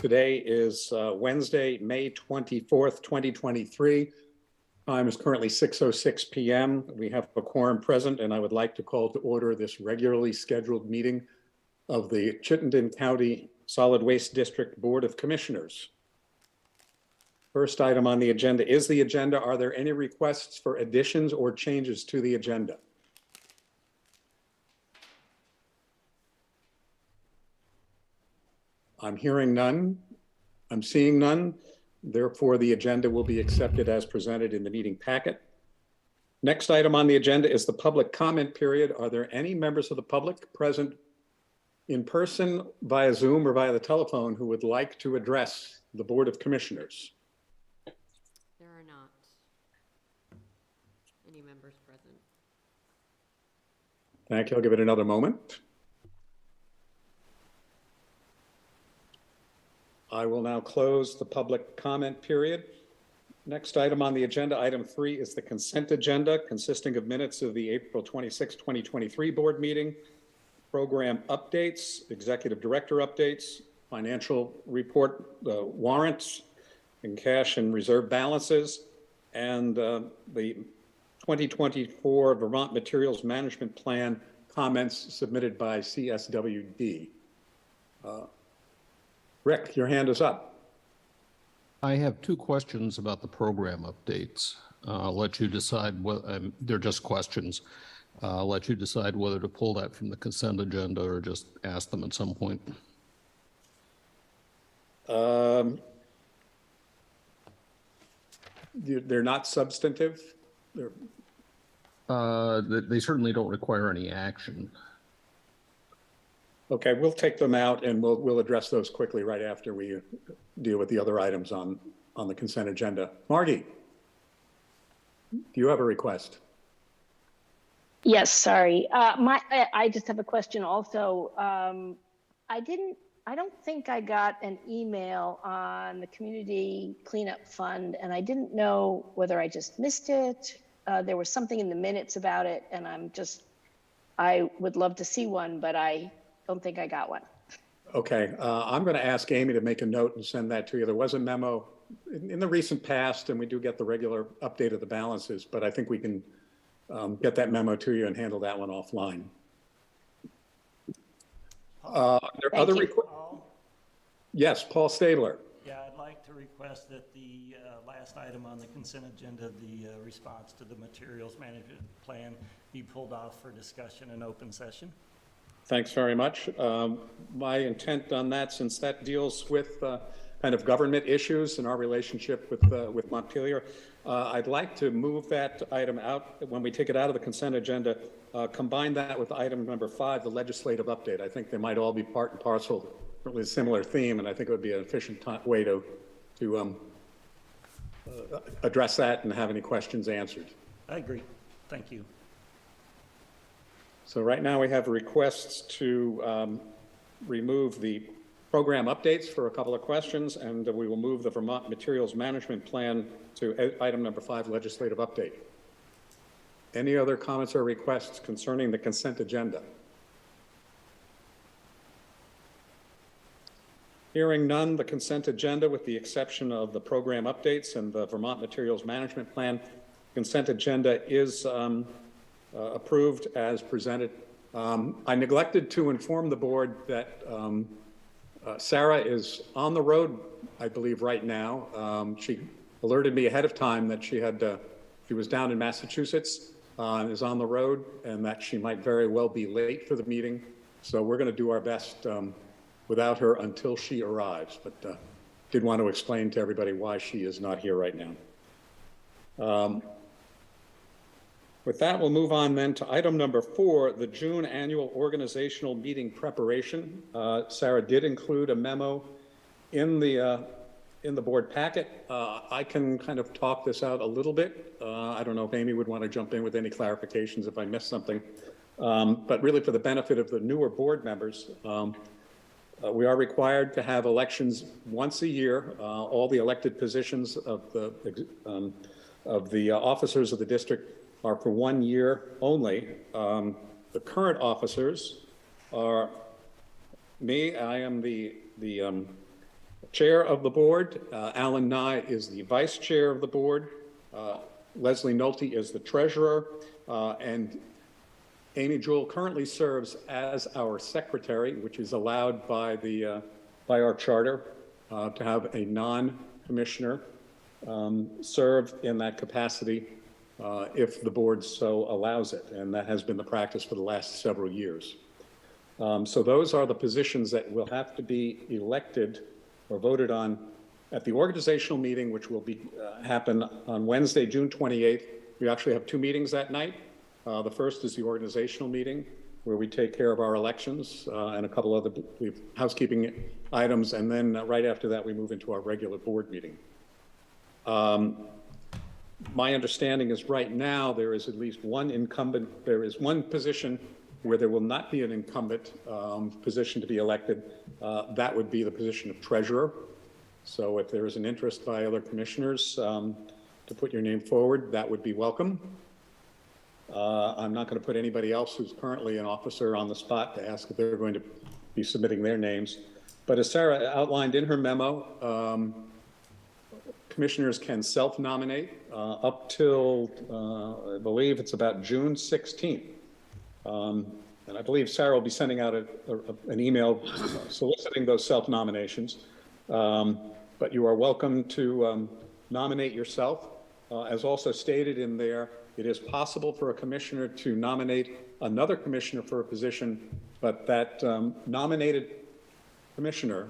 Today is Wednesday, May 24th, 2023. Time is currently 6:06 p.m. We have a quorum present, and I would like to call to order this regularly scheduled meeting of the Chittenden County Solid Waste District Board of Commissioners. First item on the agenda is the agenda. Are there any requests for additions or changes to the agenda? I'm hearing none. I'm seeing none. Therefore, the agenda will be accepted as presented in the meeting packet. Next item on the agenda is the public comment period. Are there any members of the public present in person, via Zoom, or via the telephone who would like to address the Board of Commissioners? There are not any members present. Thank you. I'll give it another moment. I will now close the public comment period. Next item on the agenda, item 3, is the consent agenda consisting of minutes of the April 26, 2023 board meeting, program updates, executive director updates, financial report, warrants, and cash and reserve balances, and the 2024 Vermont Materials Management Plan comments submitted by CSWD. Rick, your hand is up. I have two questions about the program updates. I'll let you decide what, they're just questions. I'll let you decide whether to pull that from the consent agenda or just ask them at some point. They're not substantive? They certainly don't require any action. Okay, we'll take them out and we'll address those quickly right after we deal with the other items on the consent agenda. Margie, do you have a request? Yes, sorry. I just have a question also. I don't think I got an email on the community cleanup fund, and I didn't know whether I just missed it. There was something in the minutes about it, and I would love to see one, but I don't think I got one. Okay, I'm going to ask Amy to make a note and send that to you. There was a memo in the recent past, and we do get the regular update of the balances, but I think we can get that memo to you and handle that one offline. There are other requests? Yes, Paul Stabler. Yeah, I'd like to request that the last item on the consent agenda, the response to the materials management plan, be pulled off for discussion in open session. Thanks very much. My intent on that, since that deals with kind of government issues and our relationship with Montpelier, I'd like to move that item out when we take it out of the consent agenda, combine that with item number 5, the legislative update. I think they might all be part and parcel, really a similar theme, and I think it would be an efficient way to address that and have any questions answered. I agree. Thank you. So right now we have requests to remove the program updates for a couple of questions, and we will move the Vermont Materials Management Plan to item number 5, legislative update. Any other comments or requests concerning the consent agenda? Hearing none, the consent agenda, with the exception of the program updates and the Vermont Materials Management Plan, consent agenda is approved as presented. I neglected to inform the board that Sarah is on the road, I believe, right now. She alerted me ahead of time that she was down in Massachusetts and is on the road, and that she might very well be late for the meeting. So we're going to do our best without her until she arrives, but did want to explain to everybody why she is not here right now. With that, we'll move on then to item number 4, the June annual organizational meeting preparation. Sarah did include a memo in the board packet. I can kind of talk this out a little bit. I don't know if Amy would want to jump in with any clarifications if I missed something. But really, for the benefit of the newer board members, we are required to have elections once a year. All the elected positions of the officers of the district are for 1 year only. The current officers are me. I am the Chair of the board, Alan Nye is the vice chair of the board. Leslie Nolte is the treasurer, and Amy Jewell currently serves as our secretary, which is allowed by by our charter to have a non-commissioner serve in that capacity if the board so allows it, and that has been the practice for the last several years. So those are the positions that will have to be elected or voted on at the organizational meeting, which will be happen on Wednesday, June 28th. We actually have two meetings that night. The first is the organizational meeting, where we take care of our elections and a couple other housekeeping items, and then right after that, we move into our regular board meeting. My understanding is right now there is at least one incumbent. There is one position where there will not be an incumbent position to be elected. That would be the position of treasurer. So if there is an interest by other commissioners to put your name forward, that would be welcome. I'm not going to put anybody else who's currently an officer on the spot to ask if they're going to be submitting their names. But as Sarah outlined in her memo, commissioners can self-nominate up till, I believe it's about June 16th. And I believe Sarah will be sending out an email soliciting those self-nominations. But you are welcome to nominate yourself. As also stated in there, it is possible for a commissioner to nominate another commissioner for a position, but that nominated commissioner,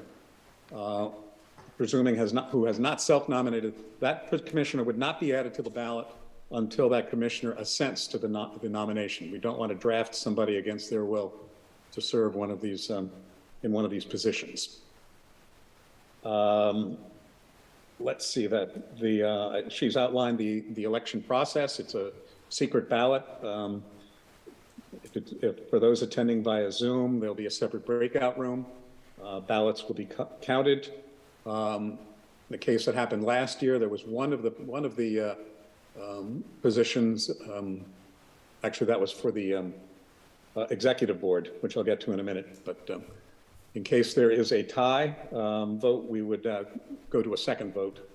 presuming who has not self-nominated, that commissioner would not be added to the ballot until that commissioner assents to the nomination. We don't want to draft somebody against their will to serve one of these in one of these positions. Let's see that she's outlined the election process. It's a secret ballot. For those attending via Zoom, there'll be a separate breakout room. Ballots will be counted. The case that happened last year, there was one of the positions. Actually, that was for the executive board, which I'll get to in a minute. But in case there is a tie vote, we would go to a second vote,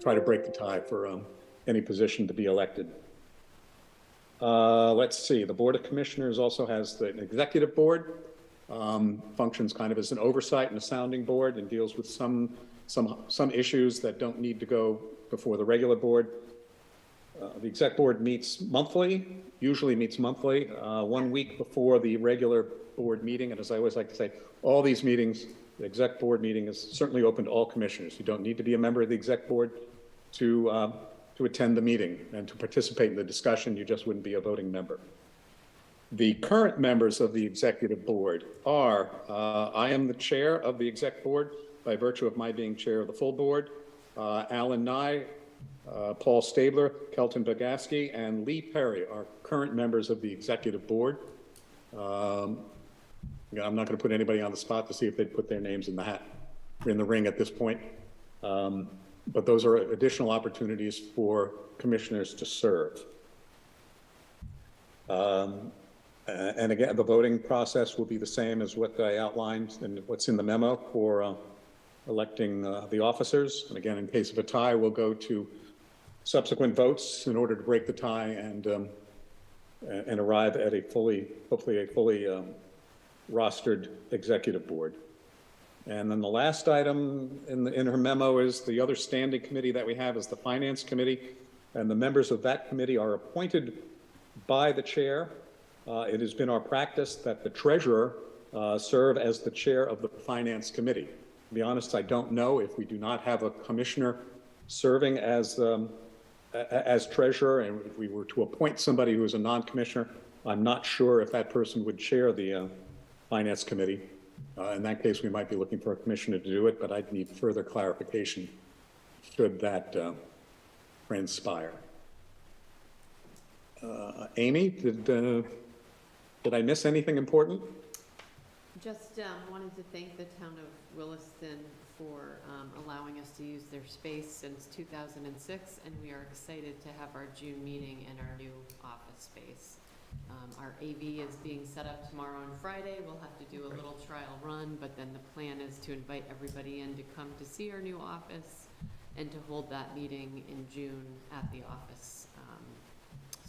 try to break the tie for any position to be elected. Let's see, the Board of Commissioners also has an executive board, functions kind of as an oversight and a sounding board, and deals with some issues that don't need to go before the regular board. The exec board meets monthly, usually meets monthly, 1 week before the regular board meeting. And as I always like to say, all these meetings, the exec board meeting is certainly open to all commissioners. You don't need to be a member of the exec board to attend the meeting and to participate in the discussion. You just wouldn't be a voting member. The current members of the executive board are, I am the chair of the exec board by virtue of my being chair of the full board, Alan Nye, Paul Stabler, Kelton Bagaski, and Lee Perry are current members of the executive board. I'm not going to put anybody on the spot to see if they'd put their names in the hat, in the ring at this point. But those are additional opportunities for commissioners to serve. And again, the voting process will be the same as what I outlined and what's in the memo for electing the officers. And again, in case of a tie, we'll go to subsequent votes in order to break the tie and arrive at hopefully a fully rostered executive board. And then the last item in her memo is the other standing committee that we have is the Finance Committee, and the members of that committee are appointed by the chair. It has been our practice that the treasurer serve as the chair of the Finance Committee. To be honest, I don't know if we do not have a commissioner serving as treasurer, and if we were to appoint somebody who is a non-commissioner, I'm not sure if that person would chair the Finance Committee. In that case, we might be looking for a commissioner to do it, but I'd need further clarification should that transpire. Amy, did I miss anything important? Just wanted to thank the town of Williston for allowing us to use their space since 2006, and we are excited to have our June meeting in our new office space. Our AV is being set up tomorrow and Friday. We'll have to do a little trial run, but then the plan is to invite everybody in to come to see our new office and to hold that meeting in June at the office.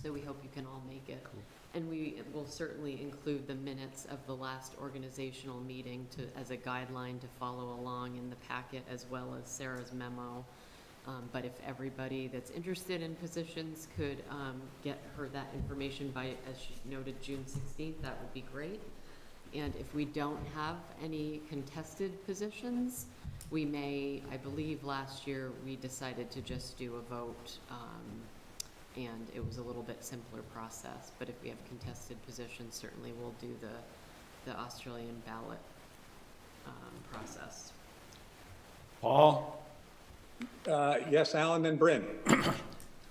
So we hope you can all make it. Cool. And we will certainly include the minutes of the last organizational meeting as a guideline to follow along in the packet, as well as Sarah's memo. But if everybody that's interested in positions could get her that information by, as she noted, June 16th, that would be great. And if we don't have any contested positions, we may, I believe last year we decided to just do a vote, and it was a little bit simpler process. But if we have contested positions, certainly we'll do the Australian ballot process. Paul? Yes, Alan, then Bryn.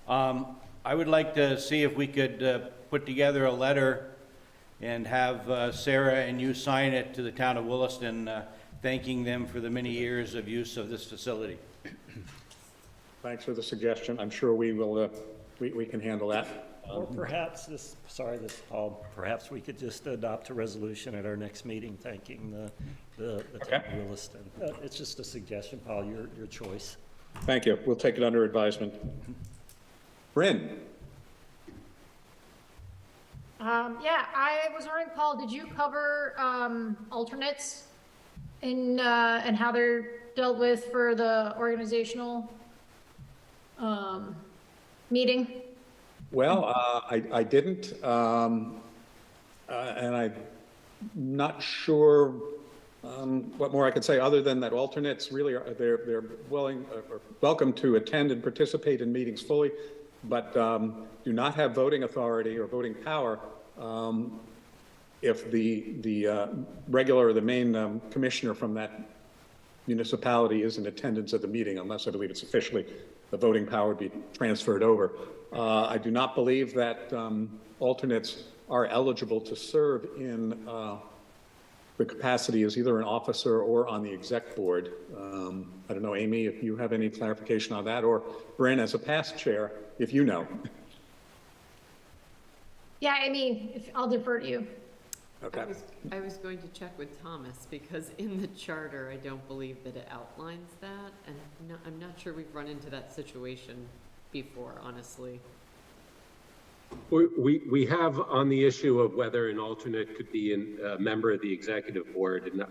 I would like to see if we could put together a letter and have Sarah and you sign it to the town of Williston, thanking them for the many years of use of this facility. Thanks for the suggestion. I'm sure we will, we can handle that. Or perhaps Paul, perhaps we could just adopt a resolution at our next meeting thanking the town of Williston. It's just a suggestion, Paul, your choice. Thank you. We'll take it under advisement. Bryn? Yeah, I was wondering, Paul, did you cover alternates in and how they're dealt with for the organizational meeting? Well, I didn't, and I'm not sure what more I could say other than that alternates really are, they're willing or welcome to attend and participate in meetings fully, but do not have voting authority or voting power if the regular or the main commissioner from that municipality is in attendance at the meeting, unless I believe it's officially the voting power would be transferred over. I do not believe that alternates are eligible to serve in the capacity as either an officer or on the exec board. I don't know, Amy, if you have any clarification on that, or Bryn, as a past chair, if you know. Yeah, Amy, I'll defer to you. Okay. I was going to check with Thomas, because in the charter, I don't believe that it outlines that, and I'm not sure we've run into that situation before, honestly. We have on the issue of whether an alternate could be a member of the executive board, and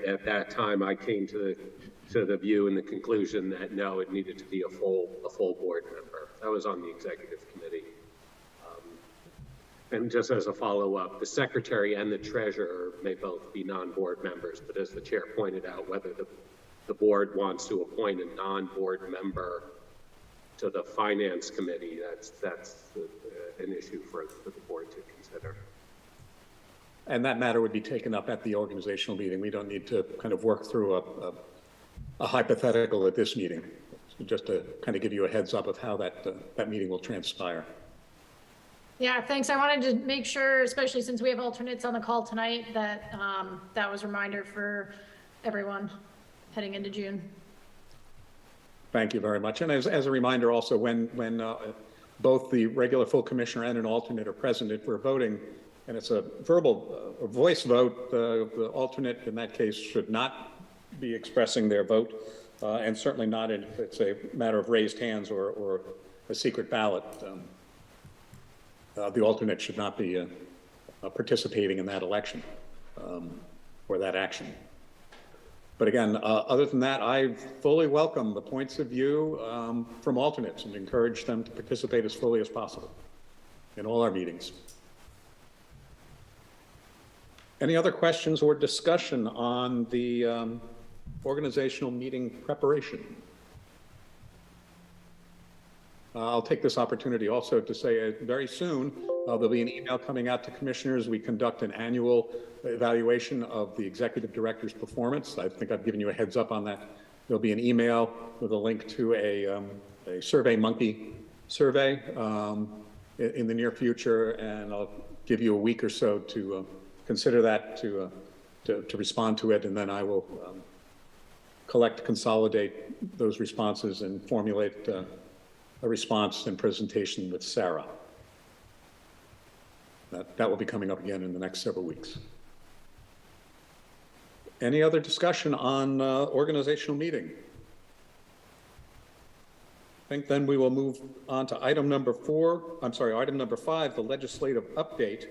at that time I came to the view and the conclusion that no, it needed to be a full board member. That was on the executive committee. And just as a follow-up, the secretary and the treasurer may both be non-board members, but as the chair pointed out, whether the board wants to appoint a non-board member to the finance committee, that's an issue for the board to consider. And that matter would be taken up at the organizational meeting. We don't need to kind of work through a hypothetical at this meeting. So just to kind of give you a heads up of how that meeting will transpire. Yeah, thanks. I wanted to make sure, especially since we have alternates on the call tonight, that that was a reminder for everyone heading into June. Thank you very much. And as a reminder also, when both the regular full commissioner and an alternate are present, if we're voting, and it's a verbal voice vote, the alternate in that case should not be expressing their vote, and certainly not if it's a matter of raised hands or a secret ballot. The alternate should not be participating in that election or that action. But again, other than that, I fully welcome the points of view from alternates and encourage them to participate as fully as possible in all our meetings. Any other questions or discussion on the organizational meeting preparation? I'll take this opportunity also to say very soon, there'll be an email coming out to commissioners. We conduct an annual evaluation of the executive director's performance. I think I've given you a heads up on that. There'll be an email with a link to a SurveyMonkey survey in the near future, and I'll give you a week or so to consider that, to respond to it, and then I will collect, consolidate those responses and formulate a response and presentation with Sarah. That will be coming up again in the next several weeks. Any other discussion on organizational meeting? I think then we will move on to item number 5, the legislative update.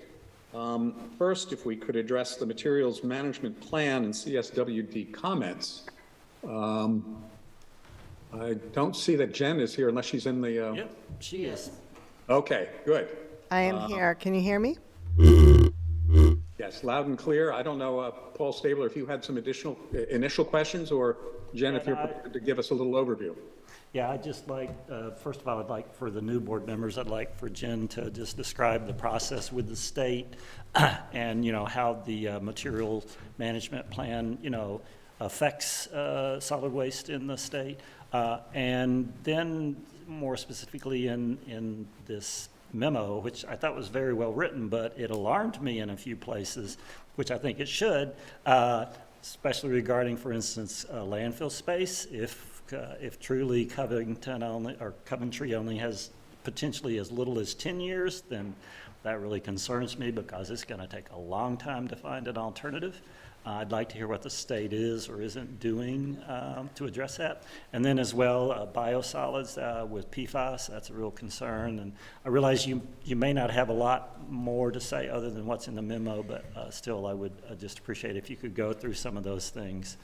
First, if we could address the materials management plan and CSWD comments. I don't see that Jen is here unless she's in the, Yep, she is. okay, good. I am here. Can you hear me? Yes, loud and clear. I don't know, Paul Stabler, if you had some additional initial questions, or Jen, if you're prepared to give us a little overview. Yeah, I'd just like, first of all, I'd like for the new board members, I'd like for Jen to just describe the process with the state and, you know, how the materials management plan, you know, affects solid waste in the state. And then more specifically in this memo, which I thought was very well written, but it alarmed me in a few places, which I think it should, especially regarding, for instance, landfill space. If truly Coventry only has potentially as little as 10 years, then that really concerns me because it's going to take a long time to find an alternative. I'd like to hear what the state is or isn't doing to address that. And then as well, biosolids with PFAS, that's a real concern. And I realize you may not have a lot more to say other than what's in the memo, but still I would just appreciate if you could go through some of those things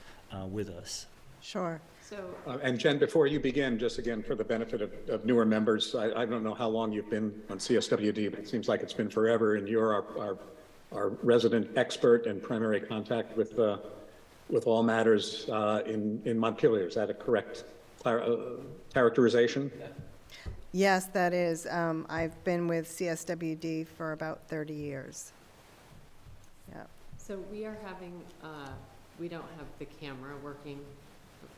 with us. Sure. So, And Jen, before you begin, just again for the benefit of newer members, I don't know how long you've been on CSWD, but it seems like it's been forever, and you're our resident expert and primary contact with all matters in Montpelier. Is that a correct characterization? Yes, that is. I've been with CSWD for about 30 years. Yeah. so we are having, we don't have the camera working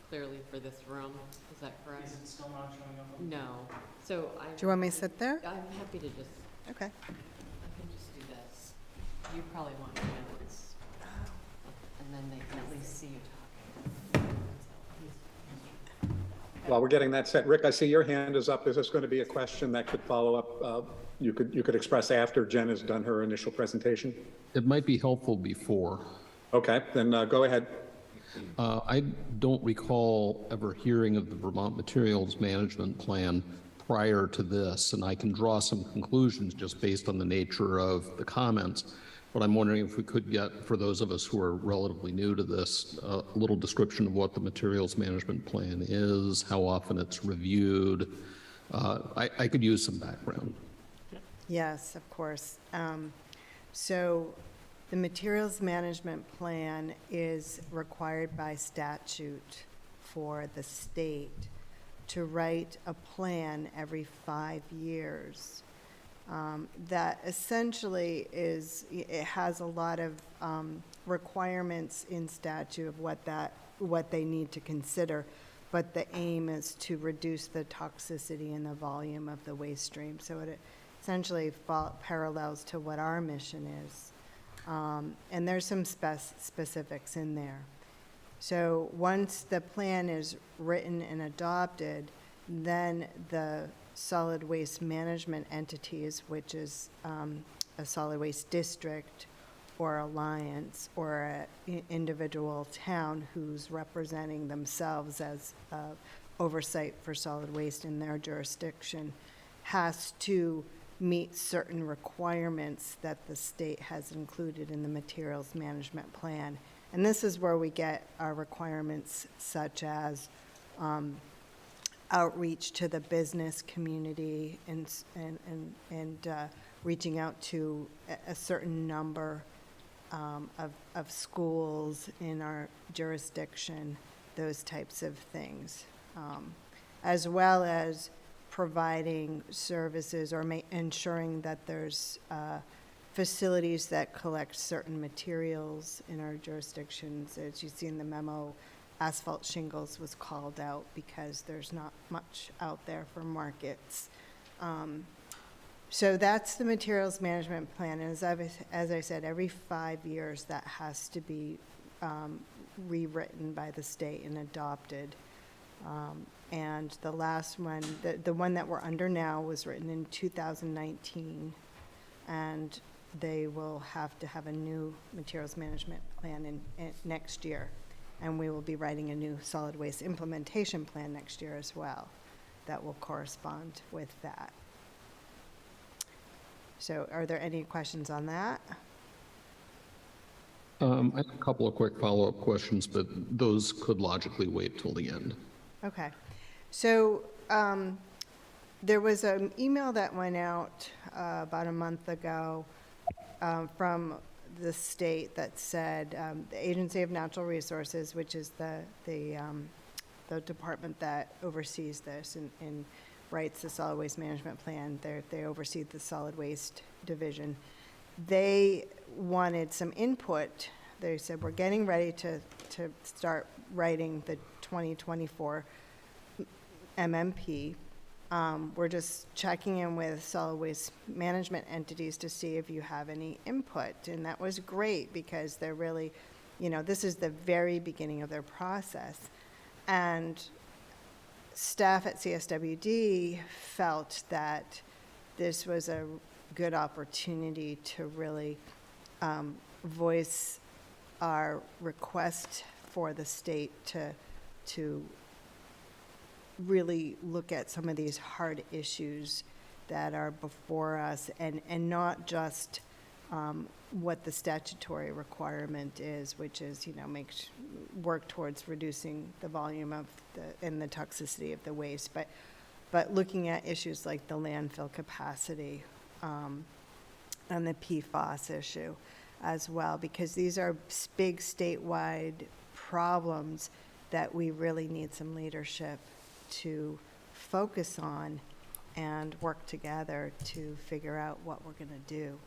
clearly for this room. Is that correct? Is it still not showing up? No. So I. Do you want me to sit there? I'm happy to just, Okay. I can just do this. You probably want notes. And then they can at least see you talking. While we're getting that set, Rick, I see your hand is up. Is this going to be a question that could follow up? You could express after Jen has done her initial presentation? It might be helpful before. Okay, then go ahead. I don't recall ever hearing of the Vermont Materials Management Plan prior to this, and I can draw some conclusions just based on the nature of the comments. But I'm wondering if we could get, for those of us who are relatively new to this, a little description of what the Materials Management Plan is, how often it's reviewed. I could use some background. Yes, of course. So the Materials Management Plan is required by statute for the state to write a plan every 5 years. That essentially it has a lot of requirements in statute of what they need to consider, but the aim is to reduce the toxicity and the volume of the waste stream. So it essentially parallels to what our mission is. And there's some specifics in there. So once the plan is written and adopted, then the solid waste management entities, which is a solid waste district or alliance or an individual town who's representing themselves as oversight for solid waste in their jurisdiction, has to meet certain requirements that the state has included in the materials management plan. And this is where we get our requirements such as outreach to the business community and reaching out to a certain number of schools in our jurisdiction, those types of things, as well as providing services or ensuring that there's facilities that collect certain materials in our jurisdictions. As you see in the memo, asphalt shingles was called out because there's not much out there for markets. So that's the materials management plan. And as I said, every 5 years that has to be rewritten by the state and adopted. And the last one, the one that we're under now was written in 2019. And they will have to have a new materials management plan in next year. And we will be writing a new solid waste implementation plan next year as well that will correspond with that. So are there any questions on that? I have a couple of quick follow-up questions, but those could logically wait till the end. Okay. So there was an email that went out about a month ago from the state that said the Agency of Natural Resources, which is the department that oversees this and writes the solid waste management plan. They oversee the solid waste division. They wanted some input. They said, we're getting ready to start writing the 2024 MMP. We're just checking in with solid waste management entities to see if you have any input. And that was great because they're really, this is the very beginning of their process. And staff at CSWD felt that this was a good opportunity to really voice our request for the state to really look at some of these hard issues that are before us and not just what the statutory requirement is, which is, work towards reducing the volume of and the toxicity of the waste, but looking at issues like the landfill capacity and the PFAS issue as well, because these are big statewide problems that we really need some leadership to focus on and work together to figure out what we're going to do.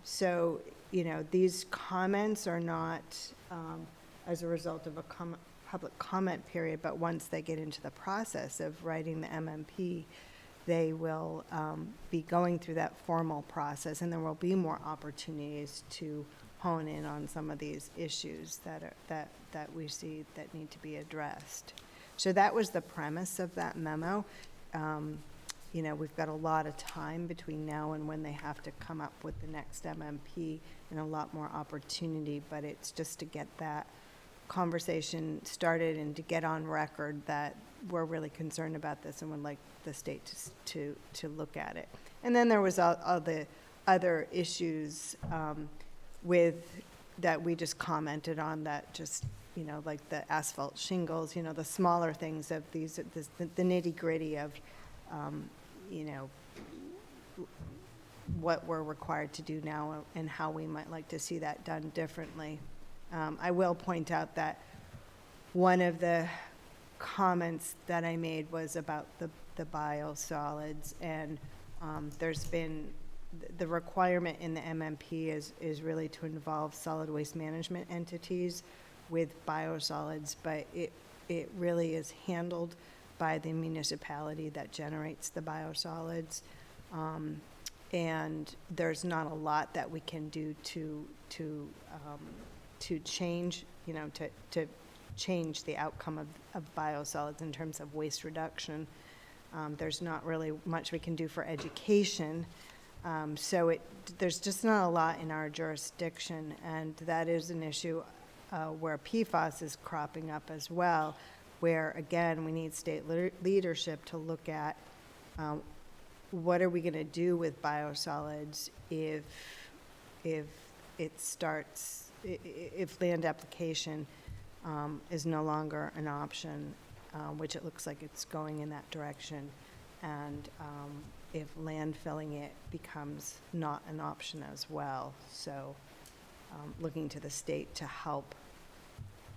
So, these comments are not as a result of a public comment period, but once they get into the process of writing the MMP, they will be going through that formal process, and there will be more opportunities to hone in on some of these issues that we see that need to be addressed. So that was the premise of that memo. We've got a lot of time between now and when they have to come up with the next MMP and a lot more opportunity, but it's just to get that conversation started and to get on record that we're really concerned about this and would like the state to look at it. And then there was all the other issues that we just commented on that just, like the asphalt shingles, the smaller things of these, the nitty-gritty of, what we're required to do now and how we might like to see that done differently. I will point out that one of the comments that I made was about the biosolids, and there's been the requirement in the MMP is really to involve solid waste management entities with biosolids, but it really is handled by the municipality that generates the biosolids. And there's not a lot that we can do to change, to change the outcome of biosolids in terms of waste reduction. There's not really much we can do for education. So there's just not a lot in our jurisdiction, and that is an issue where PFAS is cropping up as well, where, again, we need state leadership to look at what are we going to do with biosolids if land application is no longer an option, which it looks like it's going in that direction, and if landfilling it becomes not an option as well. So looking to the state to help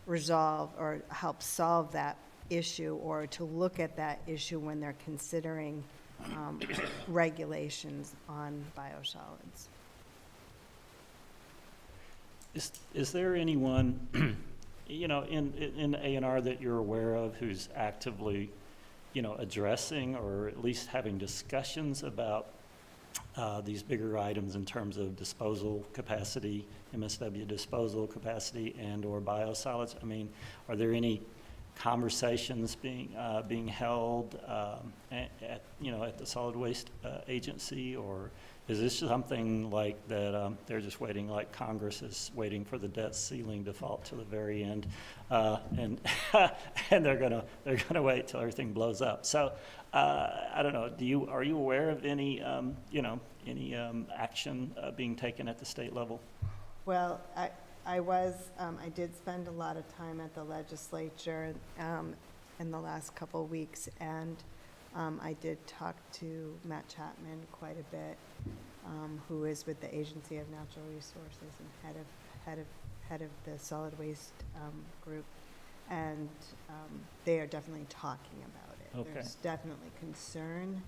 resolve or help solve that issue, or to look at that issue when they're considering regulations on biosolids. Is there anyone, in A&R that you're aware of who's actively, addressing or at least having discussions about these bigger items in terms of disposal capacity, MSW disposal capacity, and/or biosolids? I mean, are there any conversations being held at the solid waste agency, or Is this something like that, they're just waiting, like Congress is waiting for the debt ceiling to fall to the very end, and and they're gonna wait till everything blows up? So, I don't know, are you aware of any, any action being taken at the state level? Well, I did spend a lot of time at the legislature in the last couple of weeks, and I did talk to Matt Chapman quite a bit, who is with the Agency of Natural Resources and head of the solid waste group, and they are definitely talking about it. Okay. There's definitely concern.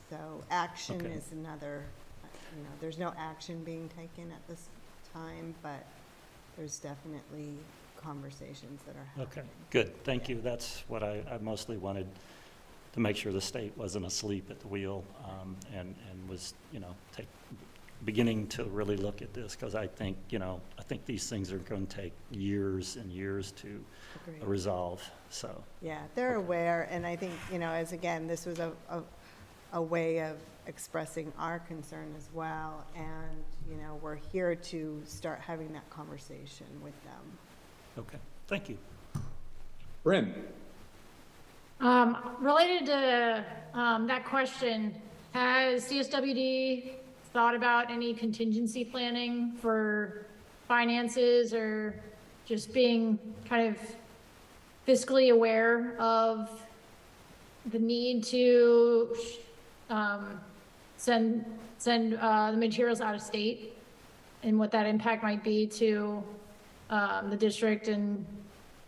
So action Okay. is another, there's no action being taken at this time, but there's definitely conversations that are happening. Okay, good, thank you. That's what I mostly wanted, to make sure the state wasn't asleep at the wheel, and was, beginning to really look at this, because I think these things are going to take years and years to Agreed. resolve, so. Yeah, they're aware, and I think, as again, this was a way of expressing our concern as well, and, we're here to start having that conversation with them. Okay, thank you. Bryn? Related to that question, has CSWD thought about any contingency planning for finances, or just being kind of fiscally aware of the need to send the materials out of state, and what that impact might be to the district and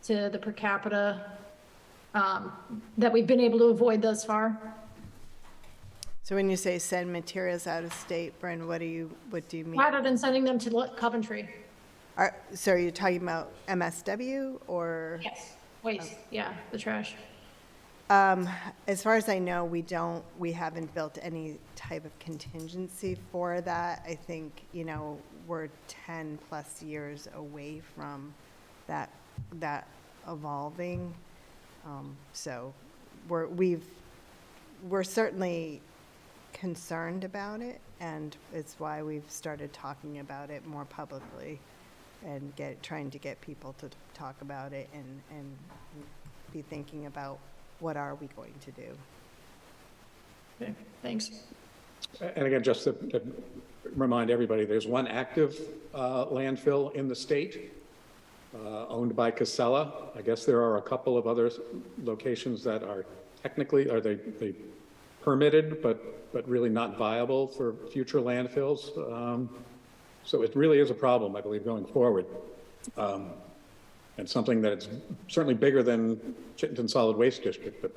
to the per capita that we've been able to avoid thus far? So when you say send materials out of state, Bryn, what do you mean? Rather than sending them to Coventry. So are you talking about MSW or? Yes, waste, yeah, the trash. As far as I know, we haven't built any type of contingency for that. I think, we're 10 plus years away from that evolving. So we're certainly concerned about it, and it's why we've started talking about it more publicly and trying to get people to talk about it and be thinking about what are we going to do. Okay, thanks. And again, just to remind everybody, there's one active landfill in the state owned by Casella. I guess there are a couple of other locations that are technically, they permitted, but really not viable for future landfills. So it really is a problem, I believe, going forward. And something that it's certainly bigger than Chittenden Solid Waste District, but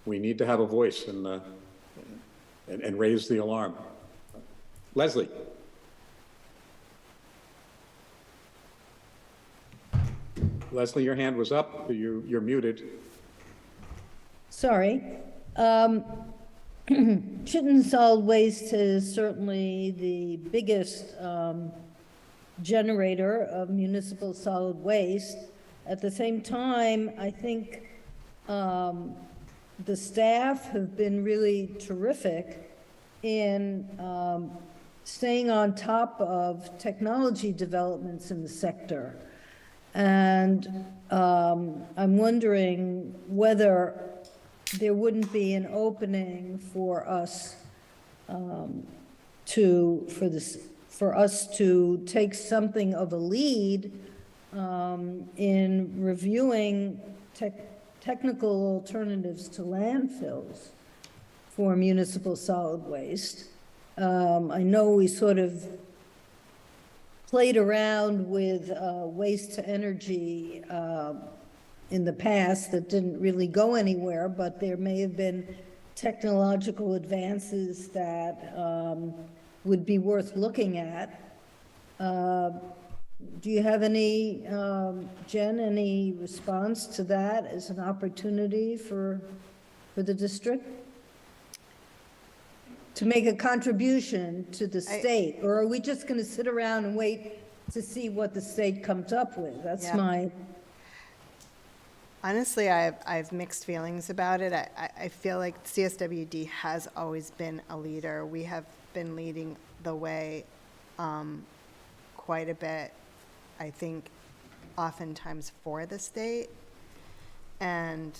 we need to have a voice and raise the alarm. Leslie. Leslie, your hand was up. You're muted. Sorry. Chittenden Solid Waste is certainly the biggest generator of municipal solid waste. At the same time, I think the staff have been really terrific in staying on top of technology developments in the sector. And I'm wondering whether there wouldn't be an opening for us for us to take something of a lead in reviewing technical alternatives to landfills for municipal solid waste. I know we sort of played around with waste to energy in the past that didn't really go anywhere, but there may have been technological advances that would be worth looking at. Do you have any, Jen, any response to that as an opportunity for the district to make a contribution to the state? Or are we just going to sit around and wait to see what the state comes up with? That's Yeah. my... Honestly, I have mixed feelings about it. I feel like CSWD has always been a leader. We have been leading the way quite a bit, I think, oftentimes for the state. And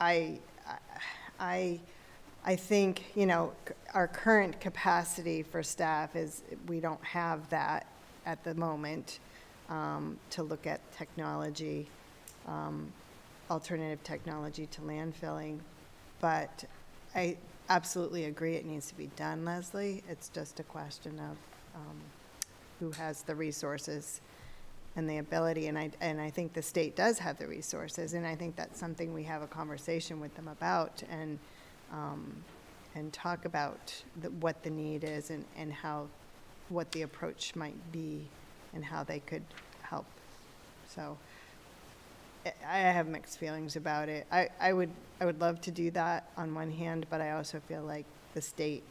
I think, you know, our current capacity for staff is, we don't have that at the moment to look at technology, alternative technology to landfilling. But I absolutely agree it needs to be done, Leslie. It's just a question of who has the resources and the ability, and I think the state does have the resources, and I think that's something we have a conversation with them about, and talk about what the need is, and how, what the approach might be, and how they could help. So I have mixed feelings about it. I would love to do that on one hand, but I also feel like the state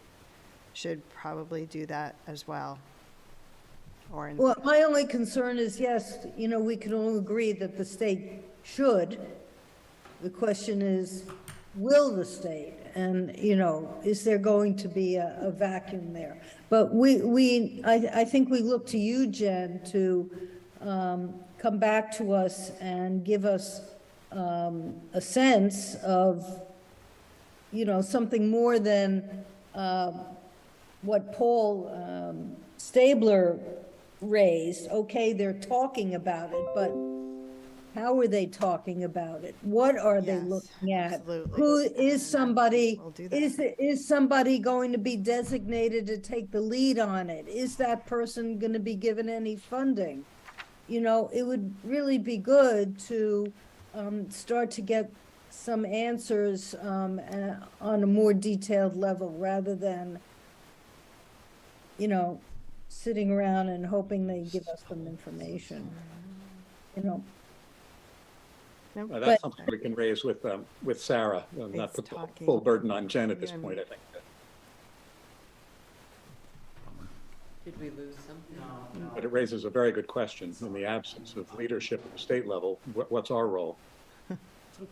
should probably do that as well. Well, my only concern is, yes, you know, we can all agree that the state should. The question is, will the state? And, you know, is there going to be a vacuum there? But I think we look to you, Jen, to come back to us and give us a sense of, you know, something more than what Paul Stabler raised. Okay, they're talking about it, but how are they talking about it? What are they Yes, looking at? absolutely. Who is somebody, We'll do that. is somebody going to be designated to take the lead on it? Is that person going to be given any funding? You know, it would really be good to start to get some answers on a more detailed level, rather than, you know, sitting around and hoping they give us some information, you know. No, That's But- something we can raise with Sarah, not It's put the talking. full burden on Jen at this Yeah, point, I think. Did we lose something? But it raises a very good question. In the absence of leadership at the state level, what's our role?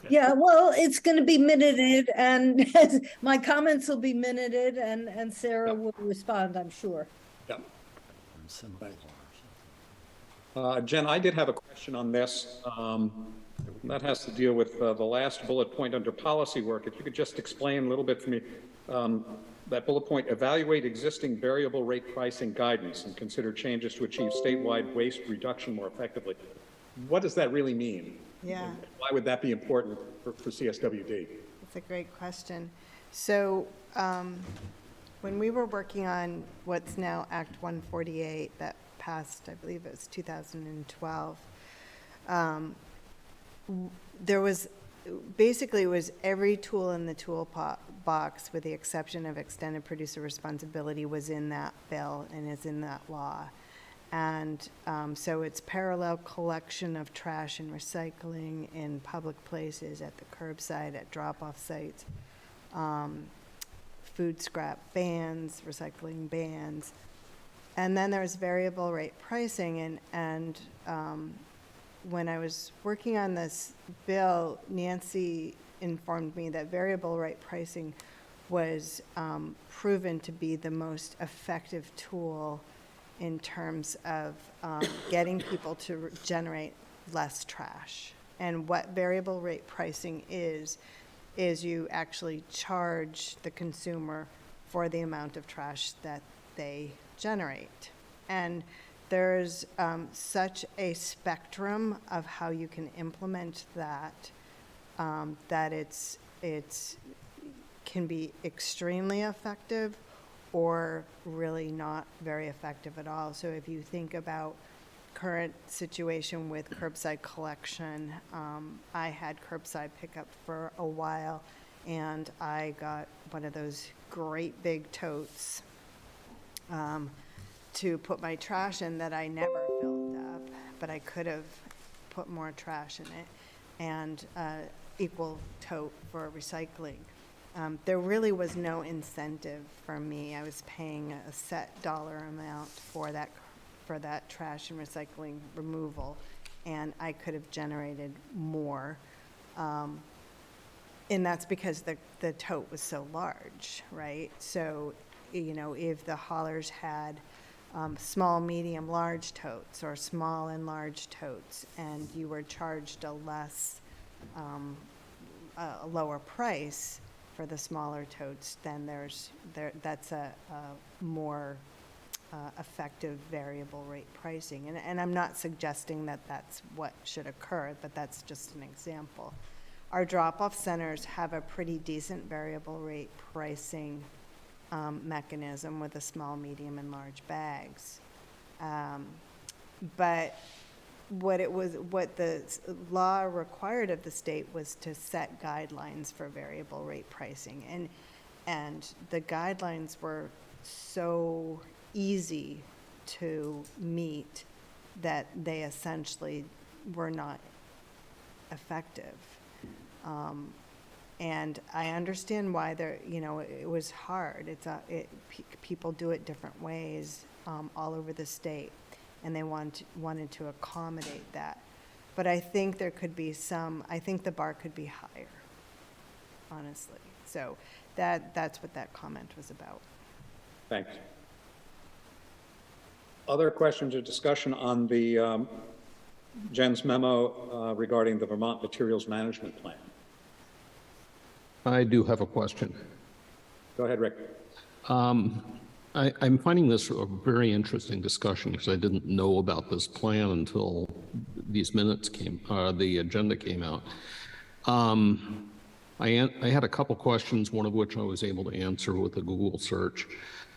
Yeah, well, it's going to be minuted, and my comments will be minuted, and Sarah will respond, I'm sure. Yeah. Jen, I did have a question on this. That has to deal with the last bullet point under policy work. If you could just explain a little bit for me, that bullet point, evaluate existing variable rate pricing guidance and consider changes to achieve statewide waste reduction more effectively. What does that really mean? Yeah. And why would that be important for CSWD? That's a great question. So when we were working on what's now Act 148 that passed, I believe it was 2012, there was, basically it was every tool in the toolbox, with the exception of extended producer responsibility, was in that bill and is in that law. And so it's parallel collection of trash and recycling in public places, at the curbside, at drop-off sites, food scrap bans, recycling bans. And then there's variable rate pricing. And when I was working on this bill, Nancy informed me that variable rate pricing was proven to be the most effective tool in terms of getting people to generate less trash. And what variable rate pricing is you actually charge the consumer for the amount of trash that they generate. And there's such a spectrum of how you can implement that, that it's can be extremely effective or really not very effective at all. So if you think about current situation with curbside collection, I had curbside pickup for a while, and I got one of those great big totes to put my trash in that I never filled up, but I could have put more trash in it, and equal tote for recycling. There really was no incentive for me. I was paying a set dollar amount for that trash and recycling removal. and I could have generated more. And that's because the tote was so large, right? So, you know, if the haulers had small, medium, large totes, or small and large totes, and you were charged a lower price for the smaller totes, then that's a more effective variable rate pricing. And I'm not suggesting that that's what should occur, but that's just an example. Our drop-off centers have a pretty decent variable rate pricing mechanism with the small, medium, and large bags. But what the law required of the state was to set guidelines for variable rate pricing. And the guidelines were so easy to meet that they essentially were not effective. And I understand why it was hard. People do it different ways all over the state, and they wanted to accommodate that. But I think there could be I think the bar could be higher, honestly. So that's what that comment was about. Thanks. Other questions or discussion on the Jen's memo regarding the Vermont Materials Management Plan? I do have a question. Go ahead, Rick. I'm finding this a very interesting discussion because I didn't know about this plan until these minutes the agenda came out. I had a couple questions, one of which I was able to answer with a Google search.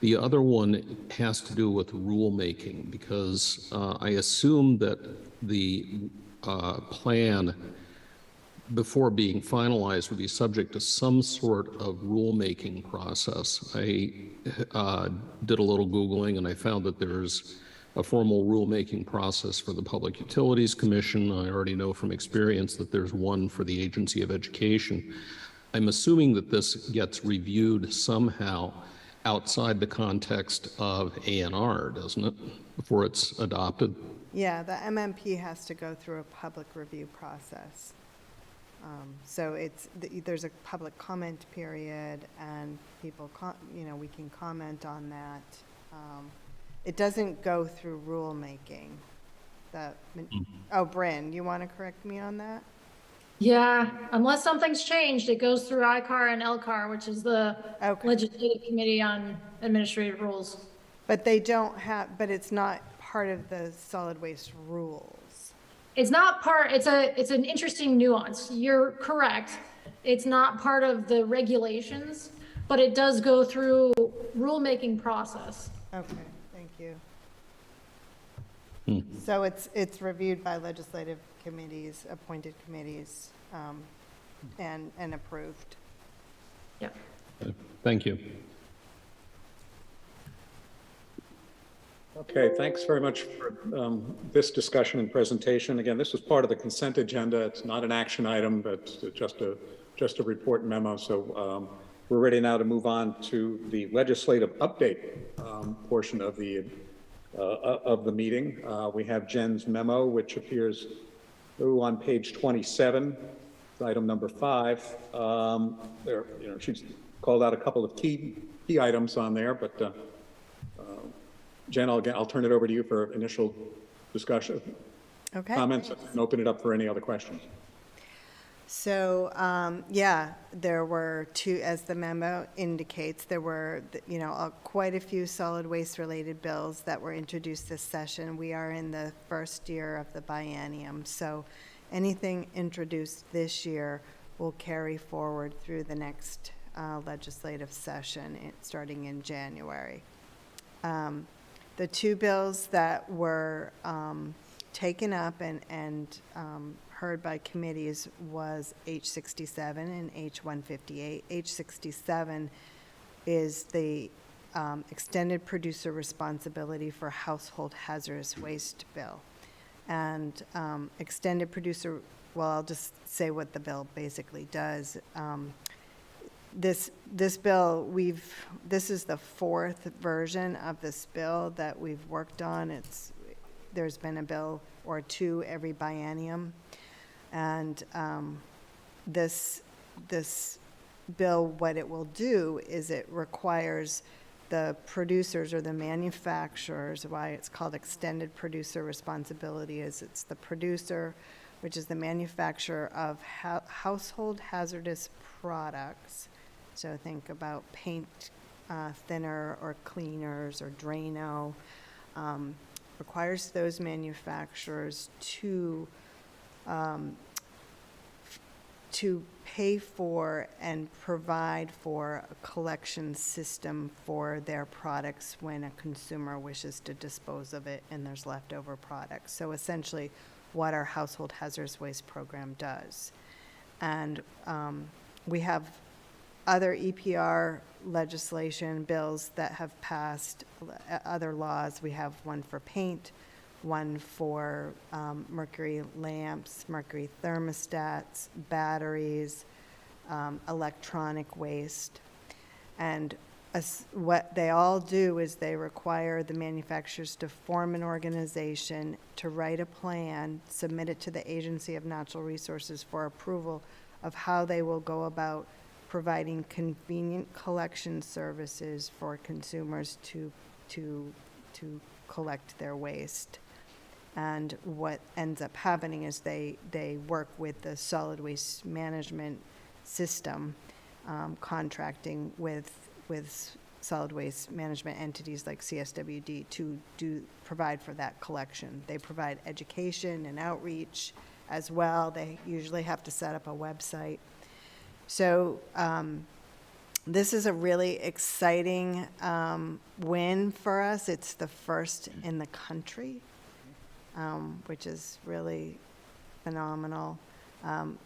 The other one has to do with rulemaking, because I assume that the plan, before being finalized, would be subject to some sort of rulemaking process. I did a little Googling, and I found that there's a formal rulemaking process for the Public Utilities Commission. I already know from experience that there's one for the Agency of Education. I'm assuming that this gets reviewed somehow outside the context of A&R, doesn't it, before it's adopted? Yeah, the MMP has to go through a public review process. So there's a public comment period, and people, we can comment on that. It doesn't go through rulemaking. Bryn, you want to correct me on that? Yeah, unless something's changed, it goes through ICAR and LCAR, which is the Legislative Committee on Administrative Rules. But but it's not part of the solid waste rules. It's not it's an interesting nuance. You're correct. It's not part of the regulations, but it does go through rulemaking process. Okay, thank you. So it's reviewed by legislative committees, appointed committees, and approved. Yeah. Thank you. Okay, thanks very much for this discussion and presentation. Again, this was part of the consent agenda. It's not an action item, but just a report memo. So we're ready now to move on to the legislative update portion of the meeting. We have Jen's memo, which appears on page 27, item number 5. She's called out a couple of key items on there, but Jen, I'll turn it over to you for initial discussion, comments, and open it up for any other questions. So, there were two, as the memo indicates, there were, quite a few solid waste related bills that were introduced this session. We are in the first year of the biennium, so anything introduced this year will carry forward through the next legislative session, starting in January. The two bills that were taken up and heard by committees was H67 and H158. H67 is the extended producer responsibility for household hazardous waste bill. And extended producer, well, I'll just say what the bill basically does. This bill, this is the fourth version of this bill that we've worked on. There's been a bill or two every biennium. And this bill, what it will do is it requires the producers or the manufacturers, why it's called extended producer responsibility, is it's the producer, which is the manufacturer of household hazardous products. So think about paint thinner or cleaners or Drano, requires those manufacturers to pay for and provide for a collection system for their products when a consumer wishes to dispose of it and there's leftover products. So essentially what our household hazardous waste program does. And we have other EPR legislation bills that have passed, other laws. We have one for paint, one for mercury lamps, mercury thermostats, batteries, electronic waste. And what they all do is they require the manufacturers to form an organization, to write a plan, submit it to the Agency of Natural Resources for approval of how they will go about providing convenient collection services for consumers to collect their waste. And what ends up happening is they work with the solid waste management system, contracting with solid waste management entities like CSWD to provide for that collection. They provide education and outreach as well. They usually have to set up a website. So this is a really exciting win for us. It's the first in the country, which is really phenomenal.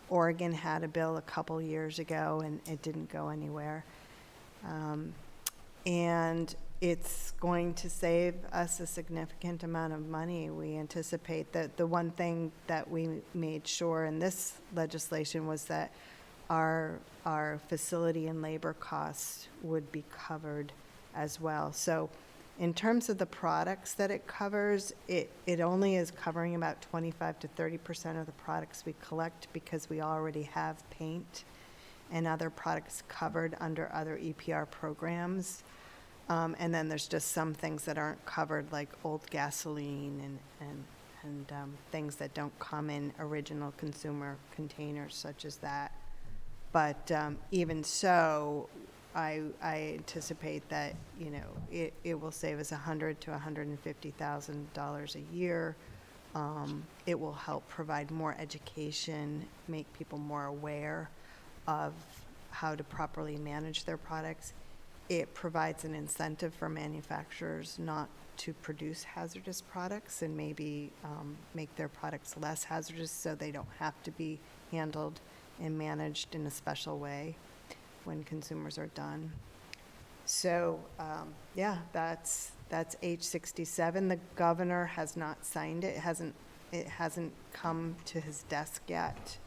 Oregon had a bill a couple years ago, and it didn't go anywhere. And it's going to save us a significant amount of money. We anticipate that the one thing that we made sure in this legislation was that our facility and labor costs would be covered as well. So in terms of the products that it covers, it only is covering about 25 to 30% of the products we collect because we already have paint and other products covered under other EPR programs. And then there's just some things that aren't covered, like old gasoline and things that don't come in original consumer containers such as that. But even so, I anticipate that, you know, it will save us $100,000 to $150,000 a year. It will help provide more education, make people more aware of how to properly manage their products. It provides an incentive for manufacturers not to produce hazardous products and maybe make their products less hazardous so they don't have to be handled and managed in a special way when consumers are done. So, yeah, that's H67. The governor has not signed it. It hasn't come to his desk yet.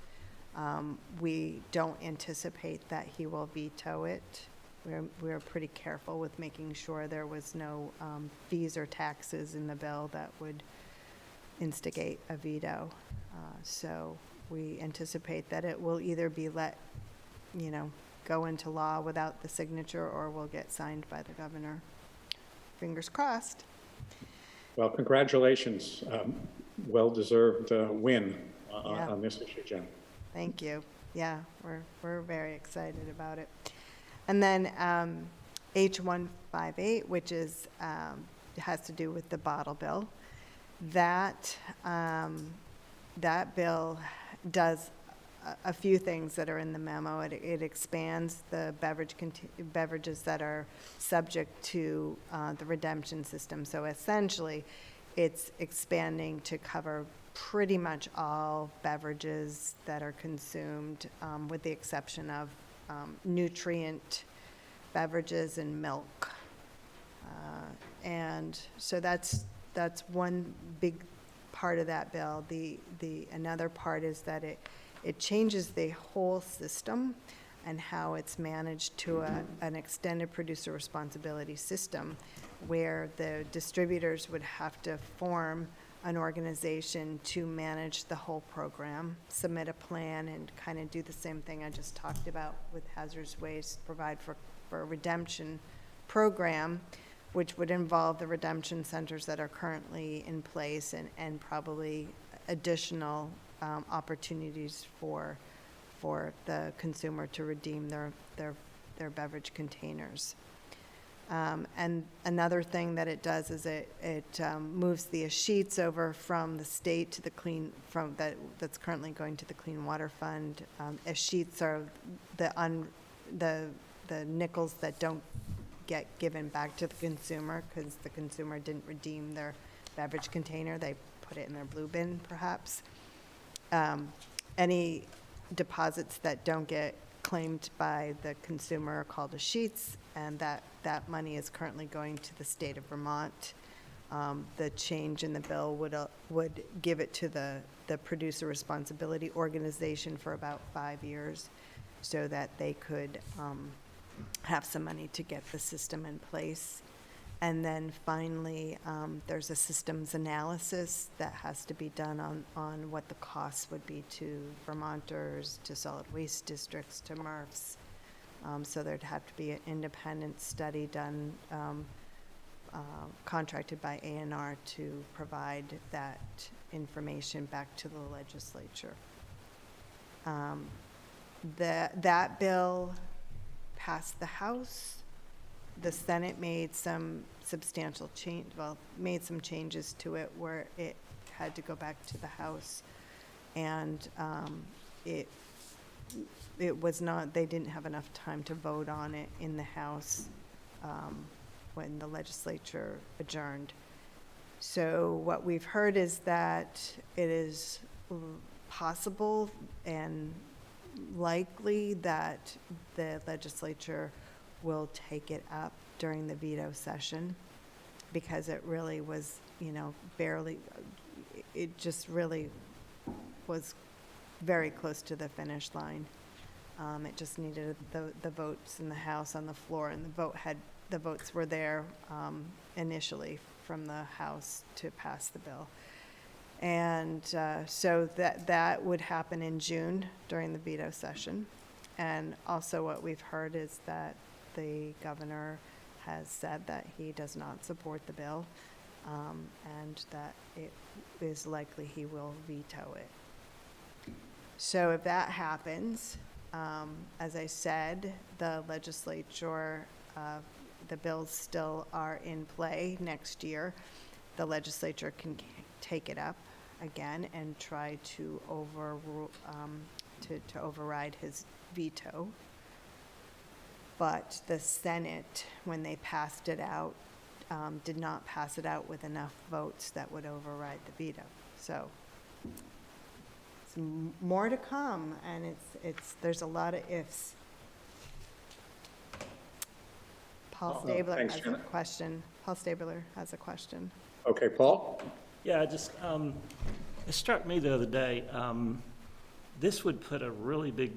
We don't anticipate that he will veto it. We're pretty careful with making sure there was no fees or taxes in the bill that would instigate a veto. So we anticipate that it will either be let, you know, go into law without the signature or will get signed by the governor. Fingers crossed. Well, congratulations. Well-deserved win Yeah. on this issue, Jen. Thank you. Yeah, we're very excited about it. And then H158, which is has to do with the bottle bill. That bill does a few things that are in the memo. It expands the beverages that are subject to the redemption system. So essentially, it's expanding to cover pretty much all beverages that are consumed, with the exception of nutrient beverages and milk. And so that's one big part of that bill. Another part is that it changes the whole system and how it's managed to an extended producer responsibility system where the distributors would have to form an organization to manage the whole program, submit a plan, and kind of do the same thing I just talked about with hazardous waste, provide for a redemption program, which would involve the redemption centers that are currently in place and probably additional opportunities for the consumer to redeem their beverage containers. And another thing that it does is it moves the sheets over from the state to the that's currently going to the Clean Water Fund. Sheets are the nickels that don't get given back to the consumer because the consumer didn't redeem their beverage container. They put it in their blue bin, perhaps. Any deposits that don't get claimed by the consumer are called as sheets, and that money is currently going to the state of Vermont. The change in the bill would give it to the producer responsibility organization for about 5 years so that they could have some money to get the system in place. And then finally, there's a systems analysis that has to be done on what the costs would be to Vermonters, to solid waste districts, to MRFs. So there'd have to be an independent study done, contracted by ANR to provide that information back to the legislature. That bill passed the House. The Senate made some substantial made some changes to it where it had to go back to the House. And it was not, they didn't have enough time to vote on it in the House when the legislature adjourned. So what we've heard is that it is possible and likely that the legislature will take it up during the veto session because it really was, barely, it just really was very close to the finish line. It just needed the votes in the House on the floor, and the votes were there initially from the House to pass the bill. And so that would happen in June during the veto session. And also what we've heard is that the governor has said that he does not support the bill, and that it is likely he will veto it. So if that happens, as I said, the legislature, the bills still are in play next year. The legislature can take it up again and try to override his veto. But the Senate, when they passed it out, did not pass it out with enough votes that would override the veto. So it's more to come, and there's a lot of ifs. Paul Stabler thanks, has a Janet. question. Paul Stabler has a question. Okay, Paul? Yeah, just, it struck me the other day, this would put a really big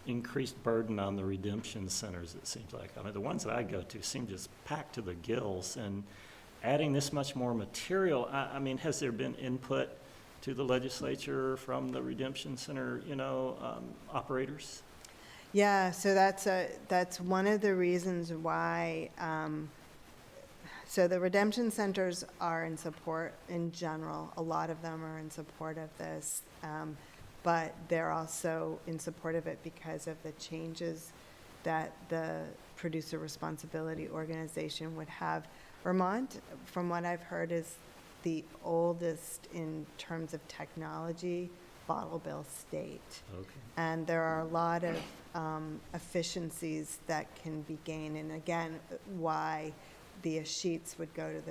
increased burden on the redemption centers, it seems like. I mean, the ones that I go to seem just packed to the gills, and adding this much more material, I mean, has there been input to the legislature from the redemption center, operators? Yeah, so that's one of the reasons why, so the redemption centers are in support in general. A lot of them are in support of this, but they're also in support of it because of the changes that the producer responsibility organization would have. Vermont, from what I've heard, is the oldest in terms of technology bottle bill state. Okay. And there are a lot of efficiencies that can be gained. And again, why the sheets would go to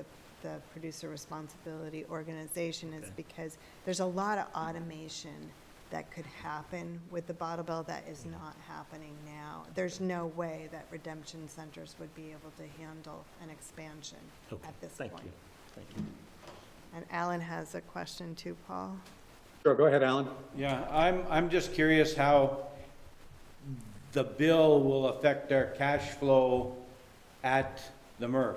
the producer responsibility organization is because there's a lot of automation that could happen with the bottle bill that is not happening now. There's no way that redemption centers would be able to handle an expansion at this point. Thank you. Thank you. And Alan has a question too, Paul. Sure, go ahead, Alan. Yeah, I'm just curious how the bill will affect our cash flow at the MRF.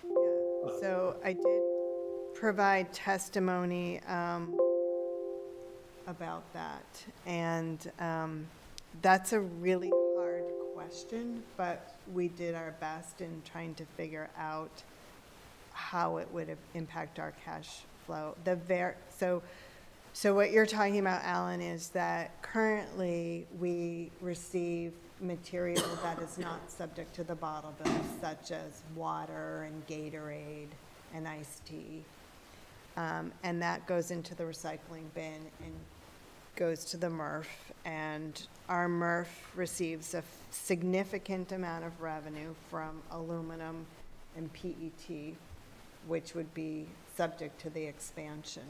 Yeah, so provide testimony about that. And that's a really hard question, but we did our best in trying to figure out how it would impact our cash flow. So what you're talking about, Alan, is that currently we receive material that is not subject to the bottle bill, such as water and Gatorade and iced tea. And that goes into the recycling bin and goes to the MRF. And our MRF receives a significant amount of revenue from aluminum and PET, which would be subject to the expansion.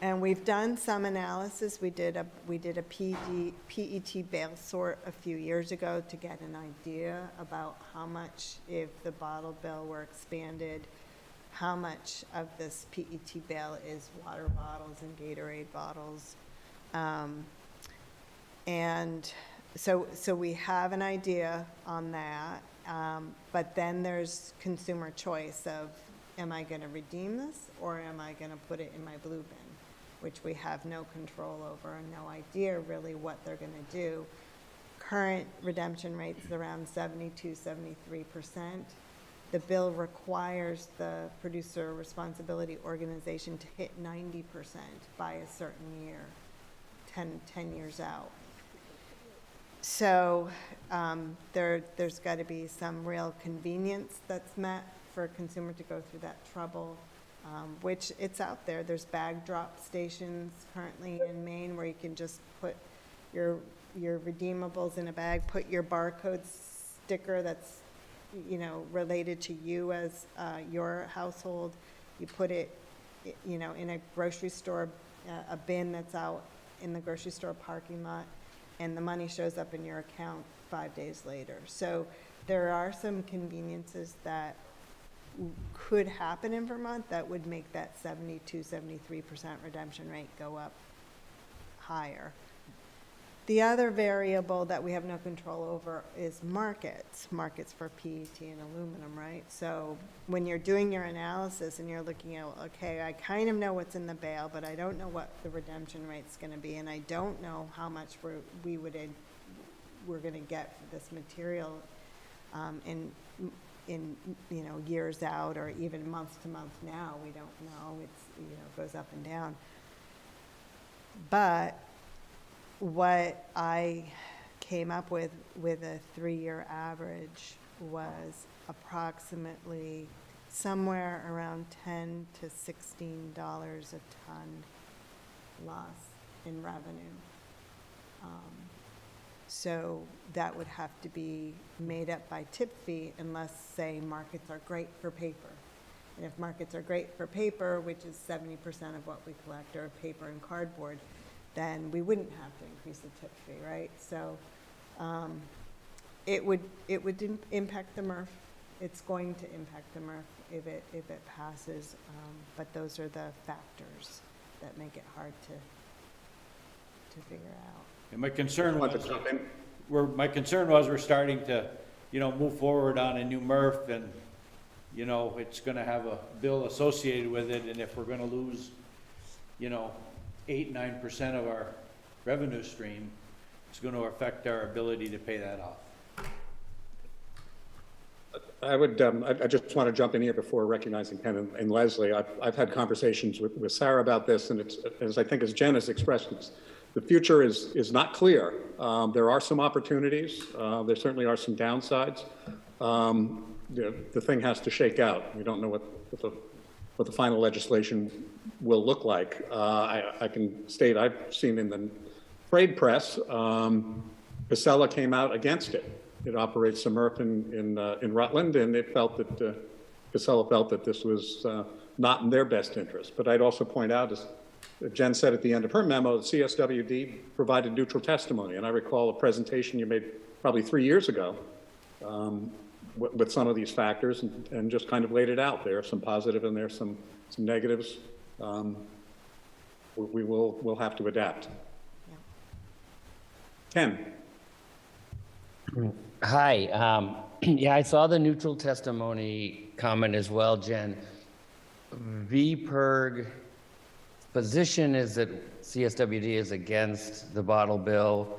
And we've done some analysis. We did a PET bale sort a few years ago to get an idea about how much, if the bottle bill were expanded, how much of this PET bale is water bottles and Gatorade bottles. And so we have an idea on that. But then there's consumer choice of, am I going to redeem this or am I going to put it in my blue bin, which we have no control over and no idea really what they're going to do. Current redemption rates is around 72, 73%. The bill requires the producer responsibility organization to hit 90% by a certain year, 10 years out. So there's got to be some real convenience that's met for a consumer to go through that trouble, which it's out there. There's bag drop stations currently in Maine where you can just put your redeemables in a bag, put your barcode sticker that's, you know, related to you as your household. You put it, you know, in a grocery store, a bin that's out in the grocery store parking lot, and the money shows up in your account 5 days later. So there are some conveniences that could happen in Vermont that would make that 72, 73% redemption rate go up higher. The other variable that we have no control over is markets for PET and aluminum, right? So when you're doing your analysis and you're looking at, okay, I kind of know what's in the bale, but I don't know what the redemption rate's going to be, and I don't know how much we're going to get for this material in you know, years out or even month to month now. We don't know. It's, you know, goes up and down. But what I came up with a 3-year average was approximately somewhere around $10 to $16 a ton loss in revenue. So that would have to be made up by tip fee unless, say, markets are great for paper. And if markets are great for paper, which is 70% of what we collect, or paper and cardboard, then we wouldn't have to increase the tip fee, right? So it would impact the MRF. It's going to impact the MRF if it passes, but those are the factors that make it hard to figure out. And my concern was, jump in? we're starting to, you know, move forward on a new MRF, and, you know, it's gonna have a bill associated with it, and if we're gonna lose, you know, 8-9% of our revenue stream, it's gonna affect our ability to pay that off. I would, I just want to jump in here before recognizing Ken and Leslie. I've had conversations with Sarah about this, and it's, as I think as Jen has expressed, the future is not clear. There are some opportunities. There certainly are some downsides. The thing has to shake out. We don't know what the final legislation will look like. I can state I've seen in the trade press, Casella came out against it. It operates some MRF in Rutland, and it felt that Casella felt that this was not in their best interest. But I'd also point out, as Jen said at the end of her memo, the CSWD provided neutral testimony. And I recall a presentation you made probably 3 years ago with some of these factors, and just kind of laid it out. There are some positive and there's some negatives. We'll have to adapt. Yeah. Ken? Hi, yeah, I saw the neutral testimony comment as well, Jen. VPIRG position is that CSWD is against the bottle bill,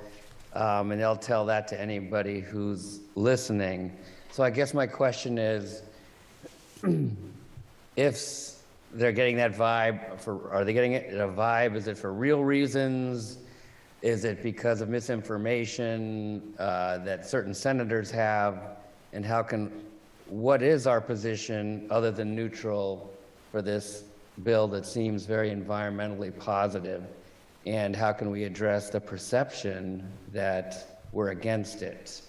and they'll tell that to anybody who's listening. So I guess my question is, if they're getting that vibe, are they getting it a vibe? Is it for real reasons? Is it because of misinformation that certain senators have? And what is our position other than neutral for this bill that seems very environmentally positive? And how can we address the perception that we're against it,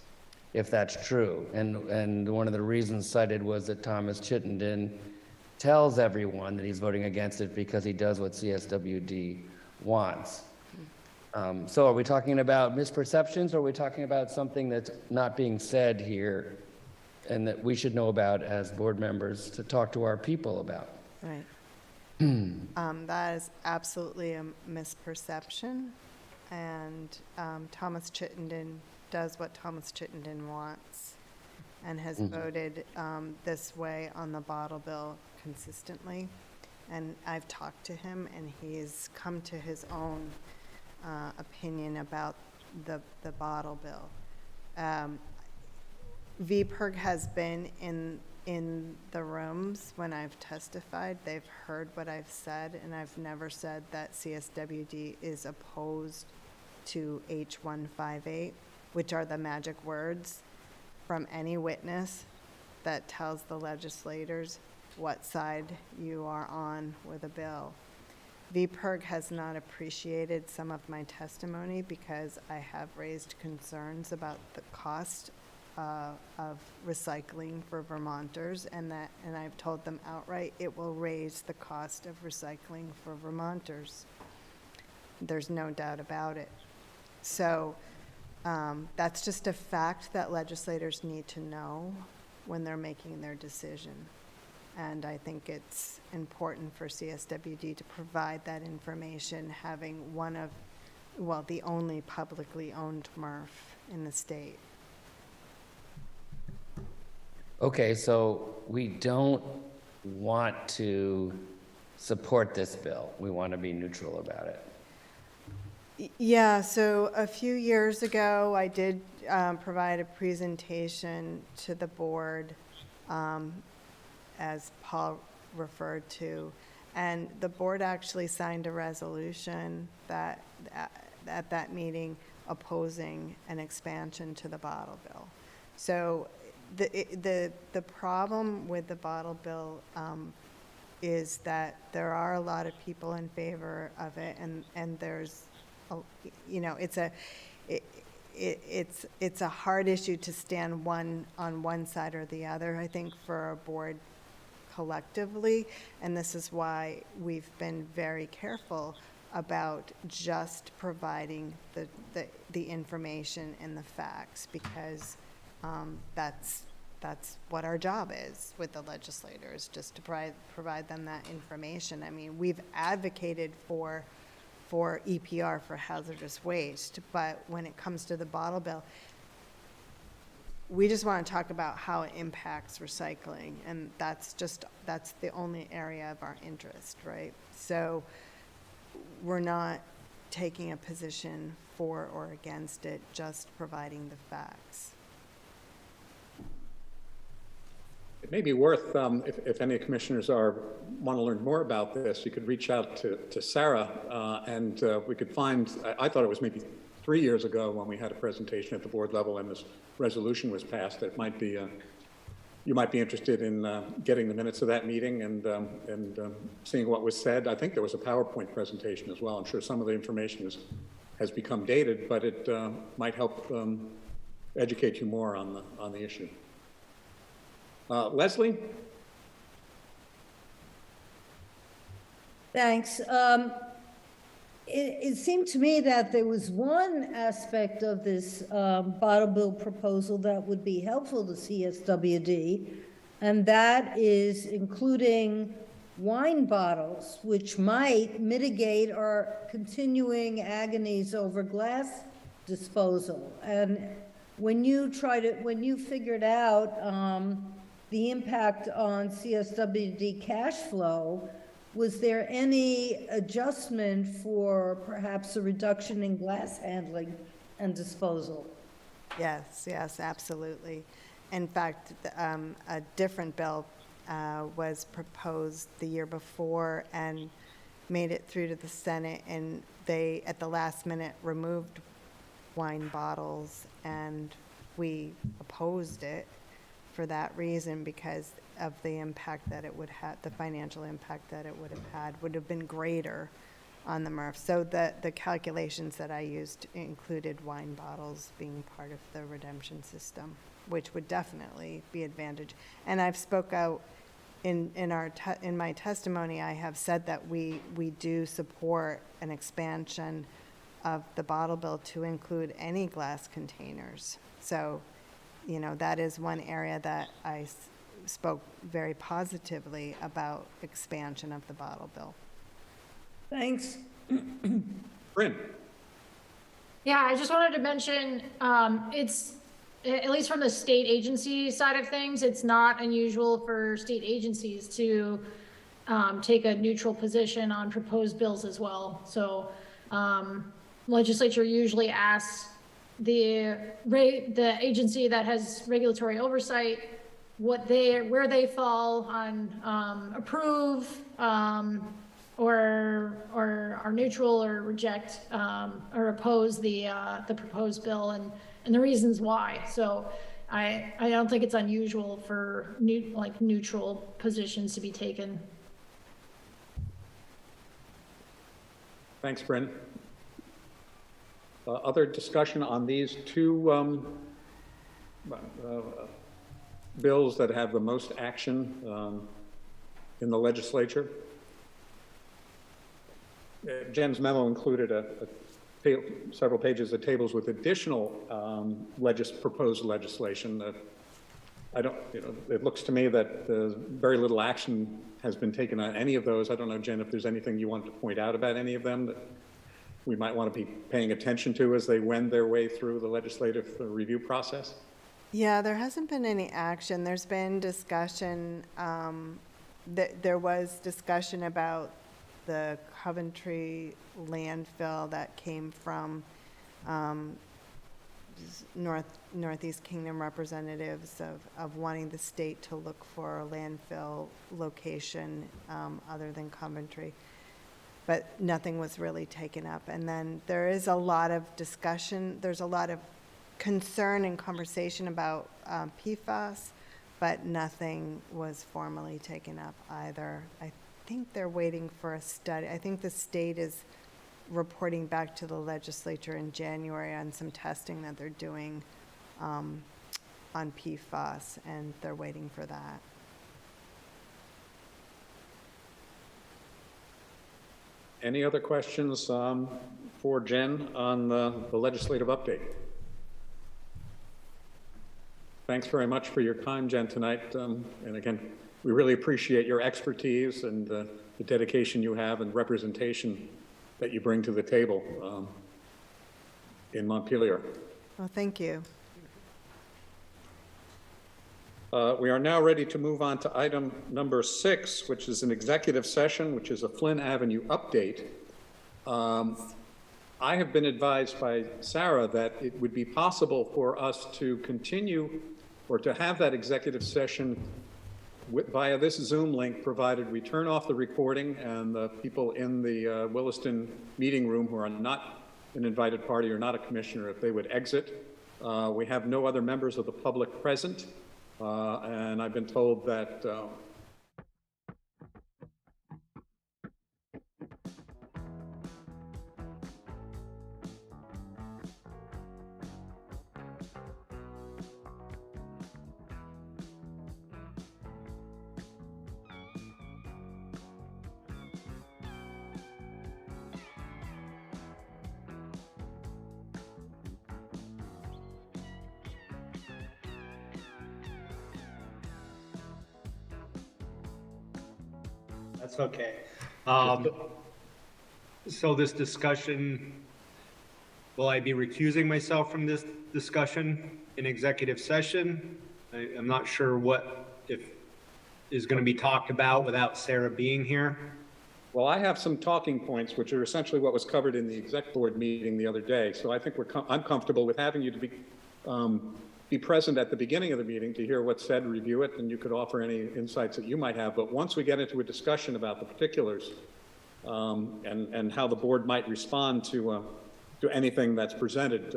if that's true? And one of the reasons cited was that Thomas Chittenden tells everyone that he's voting against it because he does what CSWD wants. So are we talking about misperceptions, or are we talking about something that's not being said here and that we should know about as board members to talk to our people about? Right. That is absolutely a misperception, and Thomas Chittenden does what Thomas Chittenden wants and has voted this way on the bottle bill consistently. And I've talked to him, and he's come to his own opinion about the bottle bill. VPIRG has been in the rooms when I've testified. They've heard what I've said, and I've never said that CSWD is opposed to H158, which are the magic words from any witness that tells the legislators what side you are on with a bill. VPIRG has not appreciated some of my testimony because I have raised concerns about the cost of recycling for Vermonters, and I've told them outright it will raise the cost of recycling for Vermonters. There's no doubt about it. So that's just a fact that legislators need to know when they're making their decision. And I think it's important for CSWD to provide that information, having the only publicly owned MRF in the state. Okay, so we don't want to support this bill. We want to be neutral about it. Yeah, so a few years ago, I did provide a presentation to the board, as Paul referred to, and the board actually signed a resolution that at that meeting opposing an expansion to the bottle bill. So the problem with the bottle bill is that there are a lot of people in favor of it, and there's it's a hard issue to stand on one side or the other, I think, for our board collectively, and this is why we've been very careful about just providing the information and the facts, because that's what our job is with the legislators, just to provide them that information. I mean, we've advocated for EPR, for hazardous waste, but when it comes to the bottle bill, we just want to talk about how it impacts recycling, and that's the only area of our interest, right? So we're not taking a position for or against it, just providing the facts. It may be worth, if any commissioners want to learn more about this, you could reach out to Sarah, and we could find, I thought it was maybe 3 years ago when we had a presentation at the board level and this resolution was passed. That might be, you might be interested in getting the minutes of that meeting and seeing what was said. I think there was a PowerPoint presentation as well. I'm sure some of the information has become dated, but it might help educate you more on the issue. Leslie? Thanks. It seemed to me that there was one aspect of this bottle bill proposal that would be helpful to CSWD, and that is including wine bottles, which might mitigate our continuing agonies over glass disposal. And when you figured out, the impact on CSWD cash flow, was there any adjustment for perhaps a reduction in glass handling and disposal? Yes, yes, absolutely. In fact, a different bill was proposed the year before and made it through to the Senate, and they, at the last minute, removed wine bottles, and we opposed it for that reason, because of the impact that it would have, the financial impact that it would have been greater on the MRF. So the calculations that I used included wine bottles being part of the redemption system, which would definitely be advantage. And I've spoke out in my testimony, I have said that we do support an expansion of the bottle bill to include any glass containers. So, you know, that is one area that I spoke very positively about, expansion of the bottle bill. Thanks. Bryn? Yeah, I just wanted to mention, it's, at least from the state agency side of things, it's not unusual for state agencies to take a neutral position on proposed bills as well. So legislature usually asks the agency that has regulatory oversight where they fall on approve or are neutral or reject or oppose the proposed bill and the reasons why. So I don't think it's unusual for neutral positions to be taken. Thanks, Bryn. Other discussion on these two bills that have the most action in the legislature? Jen's memo included several pages of tables with additional proposed legislation. It looks to me that very little action has been taken on any of those. I don't know, Jen, if there's anything you want to point out about any of them that we might want to be paying attention to as they wend their way through the legislative review process? Yeah, there hasn't been any action. There's been discussion, there was discussion about the Coventry landfill that came from Northeast Kingdom representatives of wanting the state to look for a landfill location other than Coventry. But nothing was really taken up. And then there is a lot of discussion, there's a lot of concern and conversation about PFAS, but nothing was formally taken up either. I think they're waiting for a study. I think the state is reporting back to the legislature in January on some testing that they're doing on PFAS, and they're waiting for that. Any other questions for Jen on the legislative update? Thanks very much for your time, Jen, tonight. And again, we really appreciate your expertise and the dedication you have and representation that you bring to the table in Montpelier. Well, thank you. We are now ready to move on to item number 6, which is an executive session, which is a Flynn Avenue update. I have been advised by Sarah that it would be possible for us to continue or to have that executive session via this Zoom link, provided we turn off the recording and the people in the Williston meeting room who are not an invited party or not a commissioner, if they would exit. We have no other members of the public present. And I've been told that That's okay. So this discussion Will I be recusing myself from this discussion in executive session? I'm not sure what, if is going to be talked about without Sarah being here. Well, I have some talking points, which are essentially what was covered in the exec board meeting the other day. So I think I'm comfortable with having you to be present at the beginning of the meeting to hear what's said, review it, and you could offer any insights that you might have. But once we get into a discussion about the particulars and how the board might respond to anything that's presented,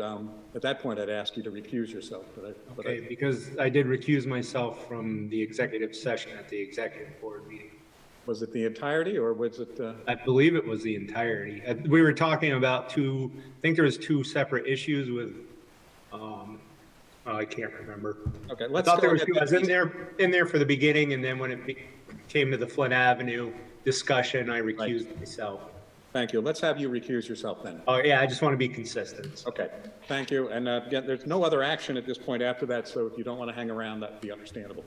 at that point, I'd ask you to recuse yourself. Okay, because I did recuse myself from the executive session at the executive board meeting. Was it the entirety, or was it? I believe it was the entirety. We were talking about I think there was two separate issues with, I can't remember. Okay, I let's thought there go was ahead. two. I was in there for the beginning, and then when it came to the Flint Avenue discussion, I recused myself. Thank you. Let's have you recuse yourself then. Oh, yeah, I just want to be consistent. Okay, thank you. And again, there's no other action at this point after that, so if you don't want to hang around, that'd be understandable.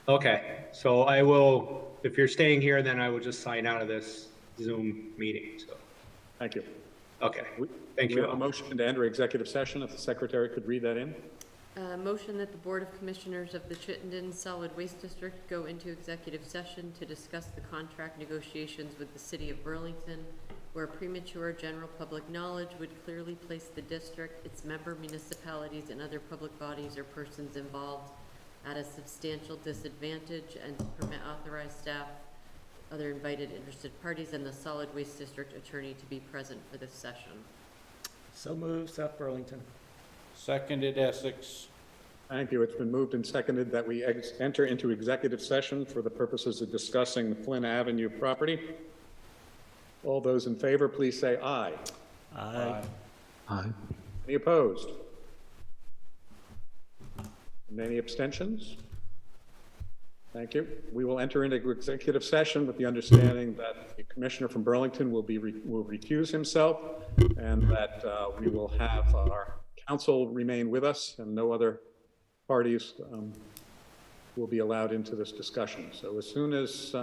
Okay, so I will, if you're staying here, then I will just sign out of this Zoom meeting, so, Thank you. okay, thank We you. have a motion to enter executive session. If the secretary could read that in. Motion that the Board of Commissioners of the Chittenden Solid Waste District go into executive session to discuss the contract negotiations with the City of Burlington, where premature general public knowledge would clearly place the district, its member municipalities, and other public bodies or persons involved at a substantial disadvantage, and to permit authorized staff, other invited interested parties, and the Solid Waste District Attorney to be present for this session. So moved, South Burlington. Seconded, Essex. Thank you. It's been moved and seconded that we enter into executive session for the purposes of discussing the Flynn Avenue property. All those in favor, please say aye. Aye. Aye. Any opposed? And any abstentions? Thank you. We will enter into executive session with the understanding that the commissioner from Burlington will recuse himself, and that we will have our counsel remain with us, and no other parties will be allowed into this discussion. So as soon as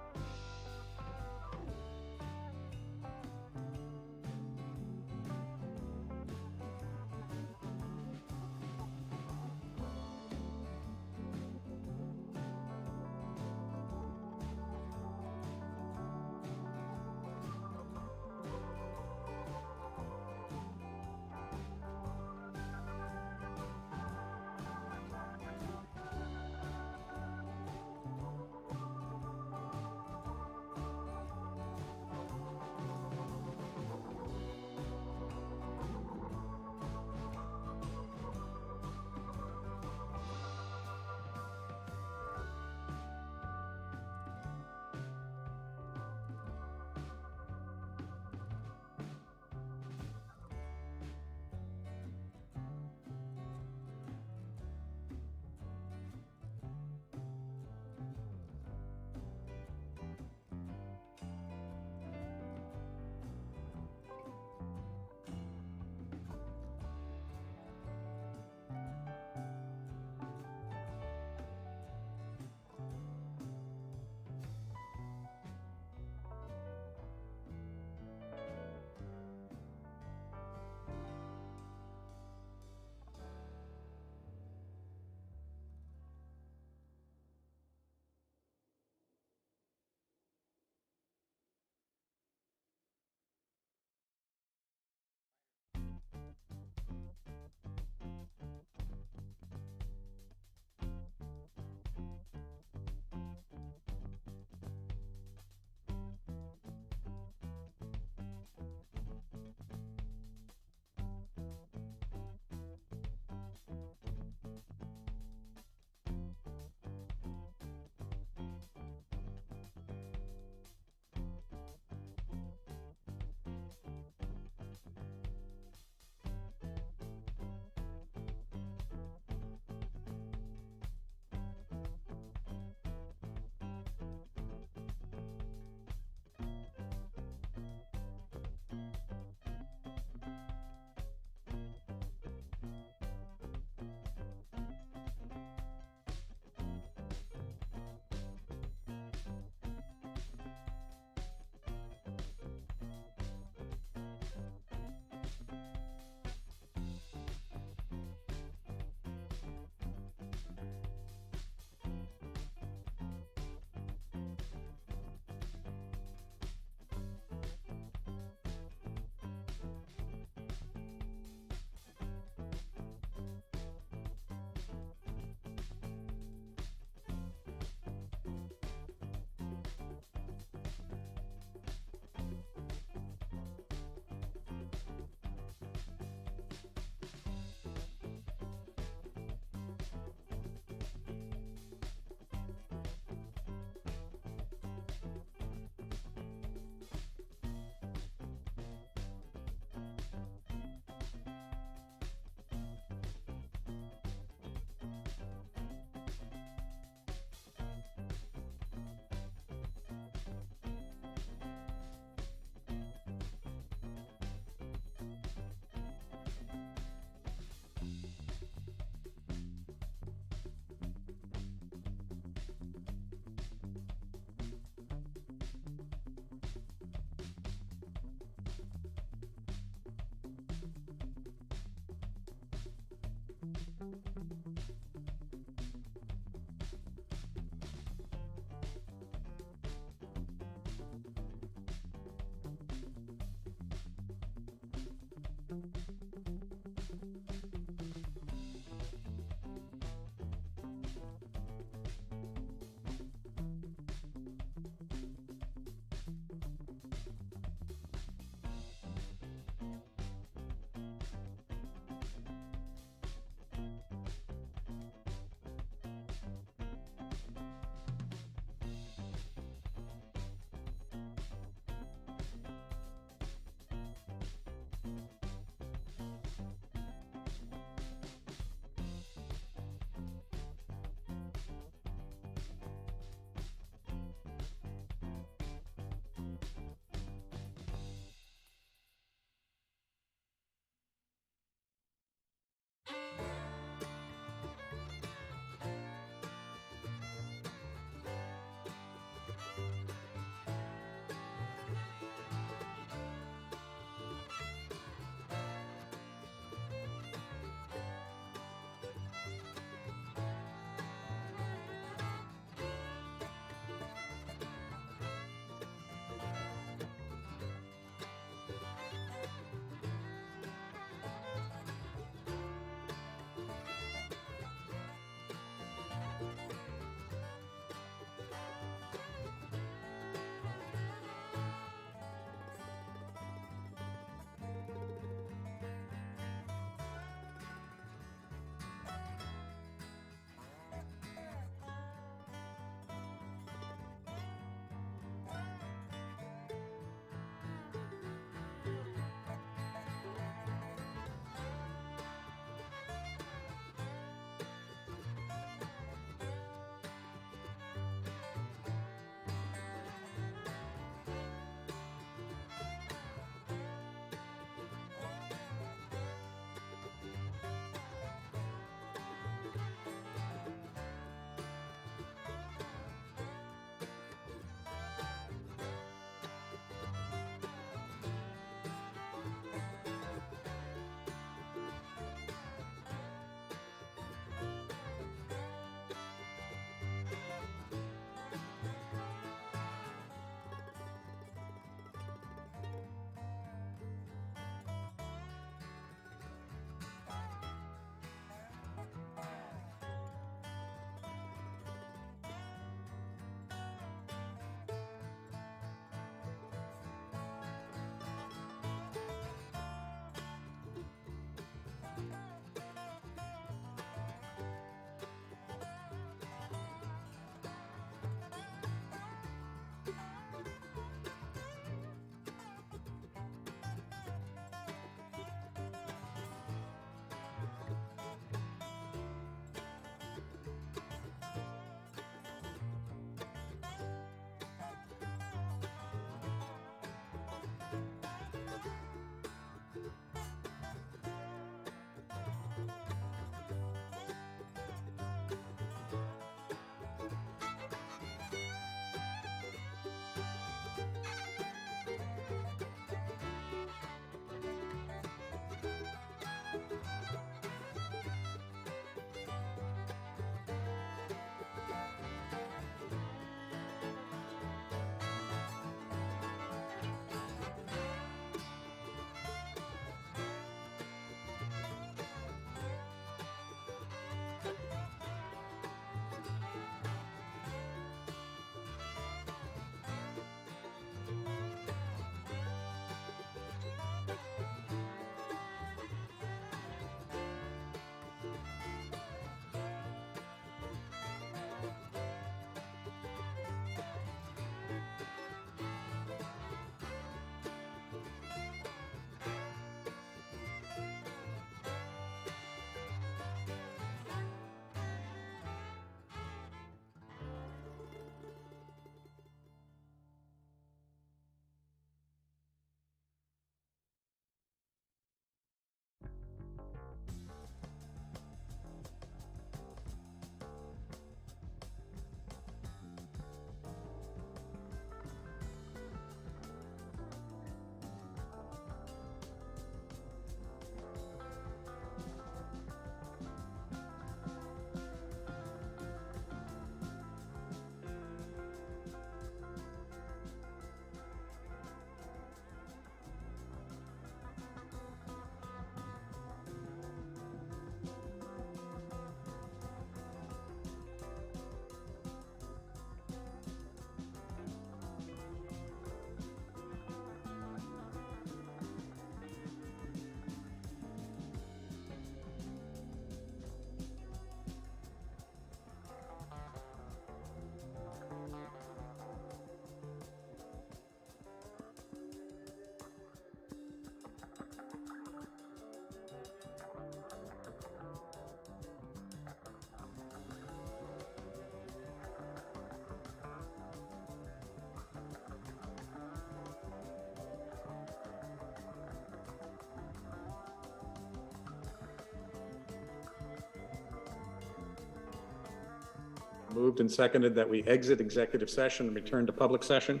Moved and seconded that we exit executive session and return to public session.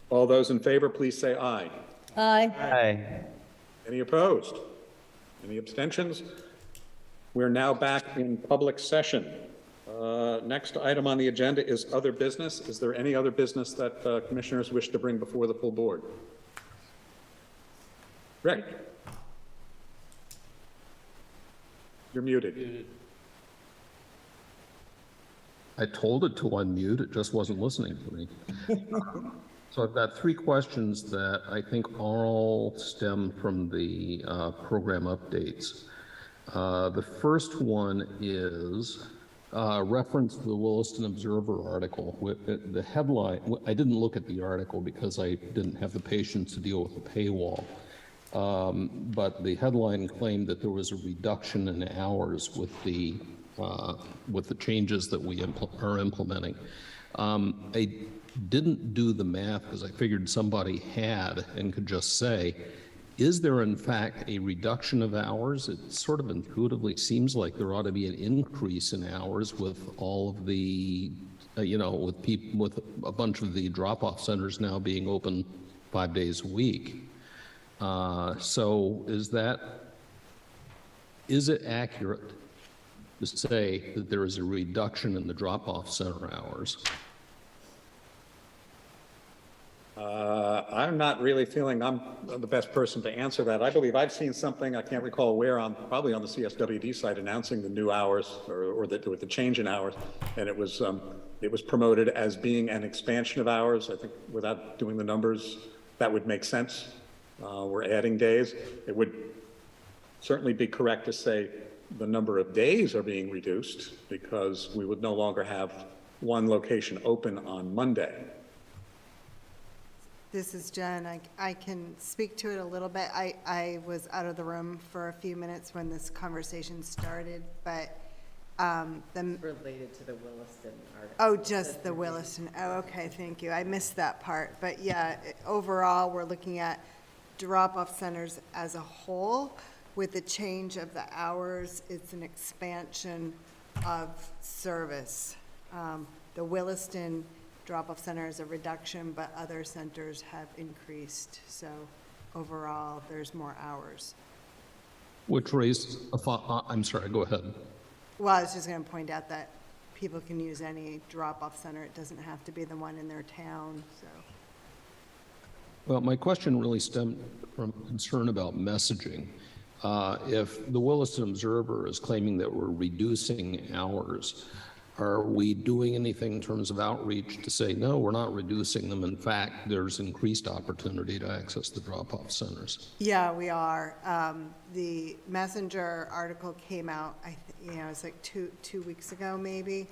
All those in favor, please say aye. Aye. Aye. Any opposed? Any abstentions? We're now back in public session. Next item on the agenda is other business. Is there any other business that commissioners wish to bring before the full board? Greg? You're muted. I told it to unmute, it just wasn't listening to me. So I've got three questions that I think all stem from the program updates. The first one is reference to the Williston Observer article. The headline, I didn't look at the article because I didn't have the patience to deal with the paywall. But the headline claimed that there was a reduction in hours with the changes that we are implementing. I didn't do the math because I figured somebody had and could just say, is there in fact a reduction of hours? It sort of intuitively seems like there ought to be an increase in hours with all of the, with a bunch of the drop-off centers now being open 5 days a week. So is it accurate to say that there is a reduction in the drop-off center hours? I'm not really feeling I'm the best person to answer that. I believe I've seen something, I can't recall where, probably on the CSWD site, announcing the new hours or the change in hours, and it was promoted as being an expansion of hours. I think without doing the numbers, that would make sense. We're adding days. It would certainly be correct to say the number of days are being reduced because we would no longer have one location open on Monday. This is Jen. I can speak to it a little bit. I was out of the room for a few minutes when this conversation started, but Related to the Williston article. Oh, just the Williston. Oh, okay, thank you. I missed that part. But yeah, overall, we're looking at drop-off centers as a whole. With the change of the hours, it's an expansion of service. The Williston drop-off center is a reduction, but other centers have increased. So overall, there's more hours. Which raised I'm sorry, go ahead. Well, I was just going to point out that people can use any drop-off center. It doesn't have to be the one in their town, so. Well, my question really stemmed from concern about messaging. If the Williston Observer is claiming that we're reducing hours, are we doing anything in terms of outreach to say, no, we're not reducing them? In fact, there's increased opportunity to access the drop-off centers. Yeah, we are. The Messenger article came out, it's like two weeks ago, maybe.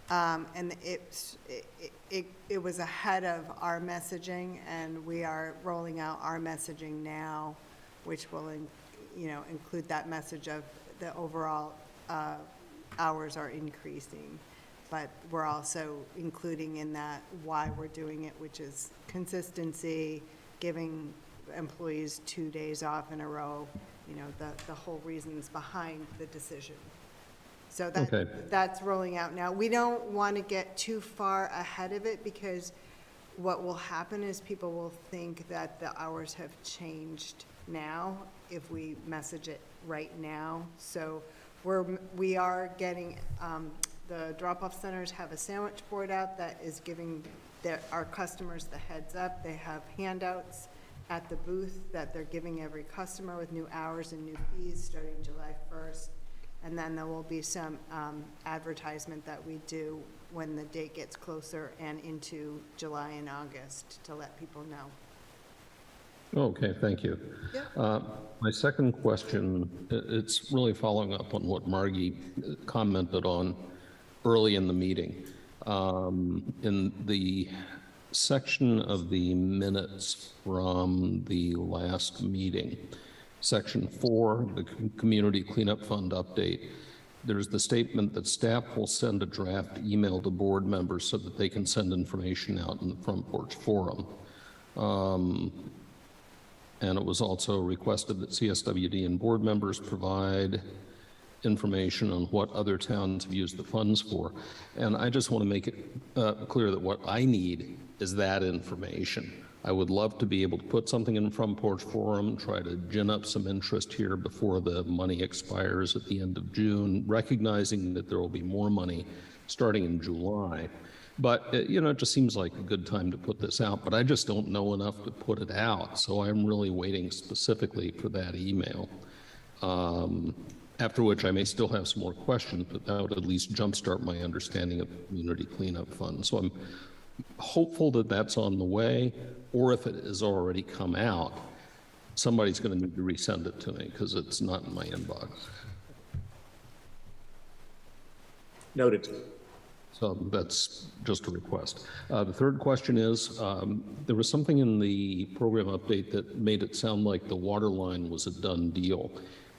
And it was ahead of our messaging, and we are rolling out our messaging now, which will, include that message of the overall hours are increasing. But we're also including in that why we're doing it, which is consistency, giving employees 2 days off in a row, the whole reasons behind the decision. So that's rolling out now. We don't want to get too far ahead of it because what will happen is people will think that the hours have changed now if we message it right now. So we are getting, the drop-off centers have a sandwich board out that is giving our customers the heads up. They have handouts at the booth that they're giving every customer with new hours and new fees starting July 1st. And then there will be some advertisement that we do when the date gets closer and into July and August to let people know. Okay, thank you. Yep. My second question, it's really following up on what Margie commented on early in the meeting. In the section of the minutes from the last meeting, Section 4, the Community Cleanup Fund update, there's the statement that staff will send a draft email to board members so that they can send information out in the Front Porch Forum. And it was also requested that CSWD and board members provide information on what other towns have used the funds for. And I just want to make it clear that what I need is that information. I would love to be able to put something in Front Porch Forum, try to gin up some interest here before the money expires at the end of June, recognizing that there will be more money starting in July. But, you know, it just seems like a good time to put this out, but I just don't know enough to put it out. So I'm really waiting specifically for that email. After which I may still have some more questions, but that would at least jumpstart my understanding of the Community Cleanup Fund. So I'm hopeful that that's on the way, or if it has already come out, somebody's going to need to resend it to me because it's not in my inbox. Noted. So that's just a request. The third question is, there was something in the program update that made it sound like the water line was a done deal.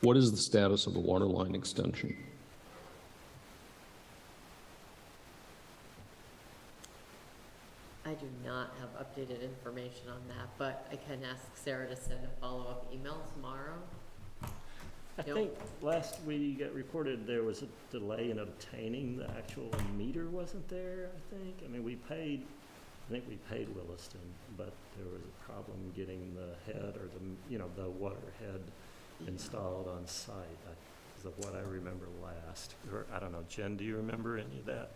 What is the status of the water line extension? I do not have updated information on that, but I can ask Sarah to send a follow-up email tomorrow. I think last we got reported there was a delay in obtaining the actual meter, wasn't there, I think? I mean, I think we paid Williston, but there was a problem getting the head or the water head installed on site, is of what I remember last. Or, I don't know, Jen, do you remember any of that?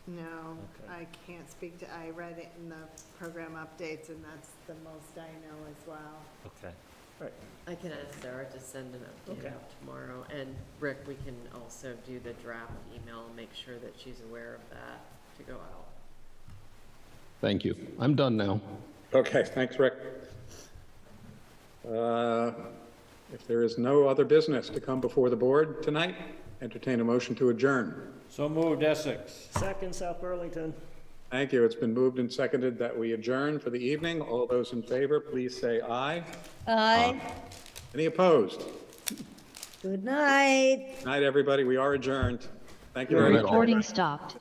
No, Okay. I can't speak to, I read it in the program updates, and that's the most I know as well. Okay, all right. I can ask Sarah to send an update Okay. out tomorrow, and Rick, we can also do the draft email, and make sure that she's aware of that to go out. Thank you. I'm done now. Okay, thanks, Rick. If there is no other business to come before the board tonight, entertain a motion to adjourn. So moved, Essex. Second, South Burlington. Thank you. It's been moved and seconded that we adjourn for the evening. All those in favor, please say aye. Aye. Any opposed? Good night. Night, everybody. We are adjourned. Thank you very much. Recording stopped.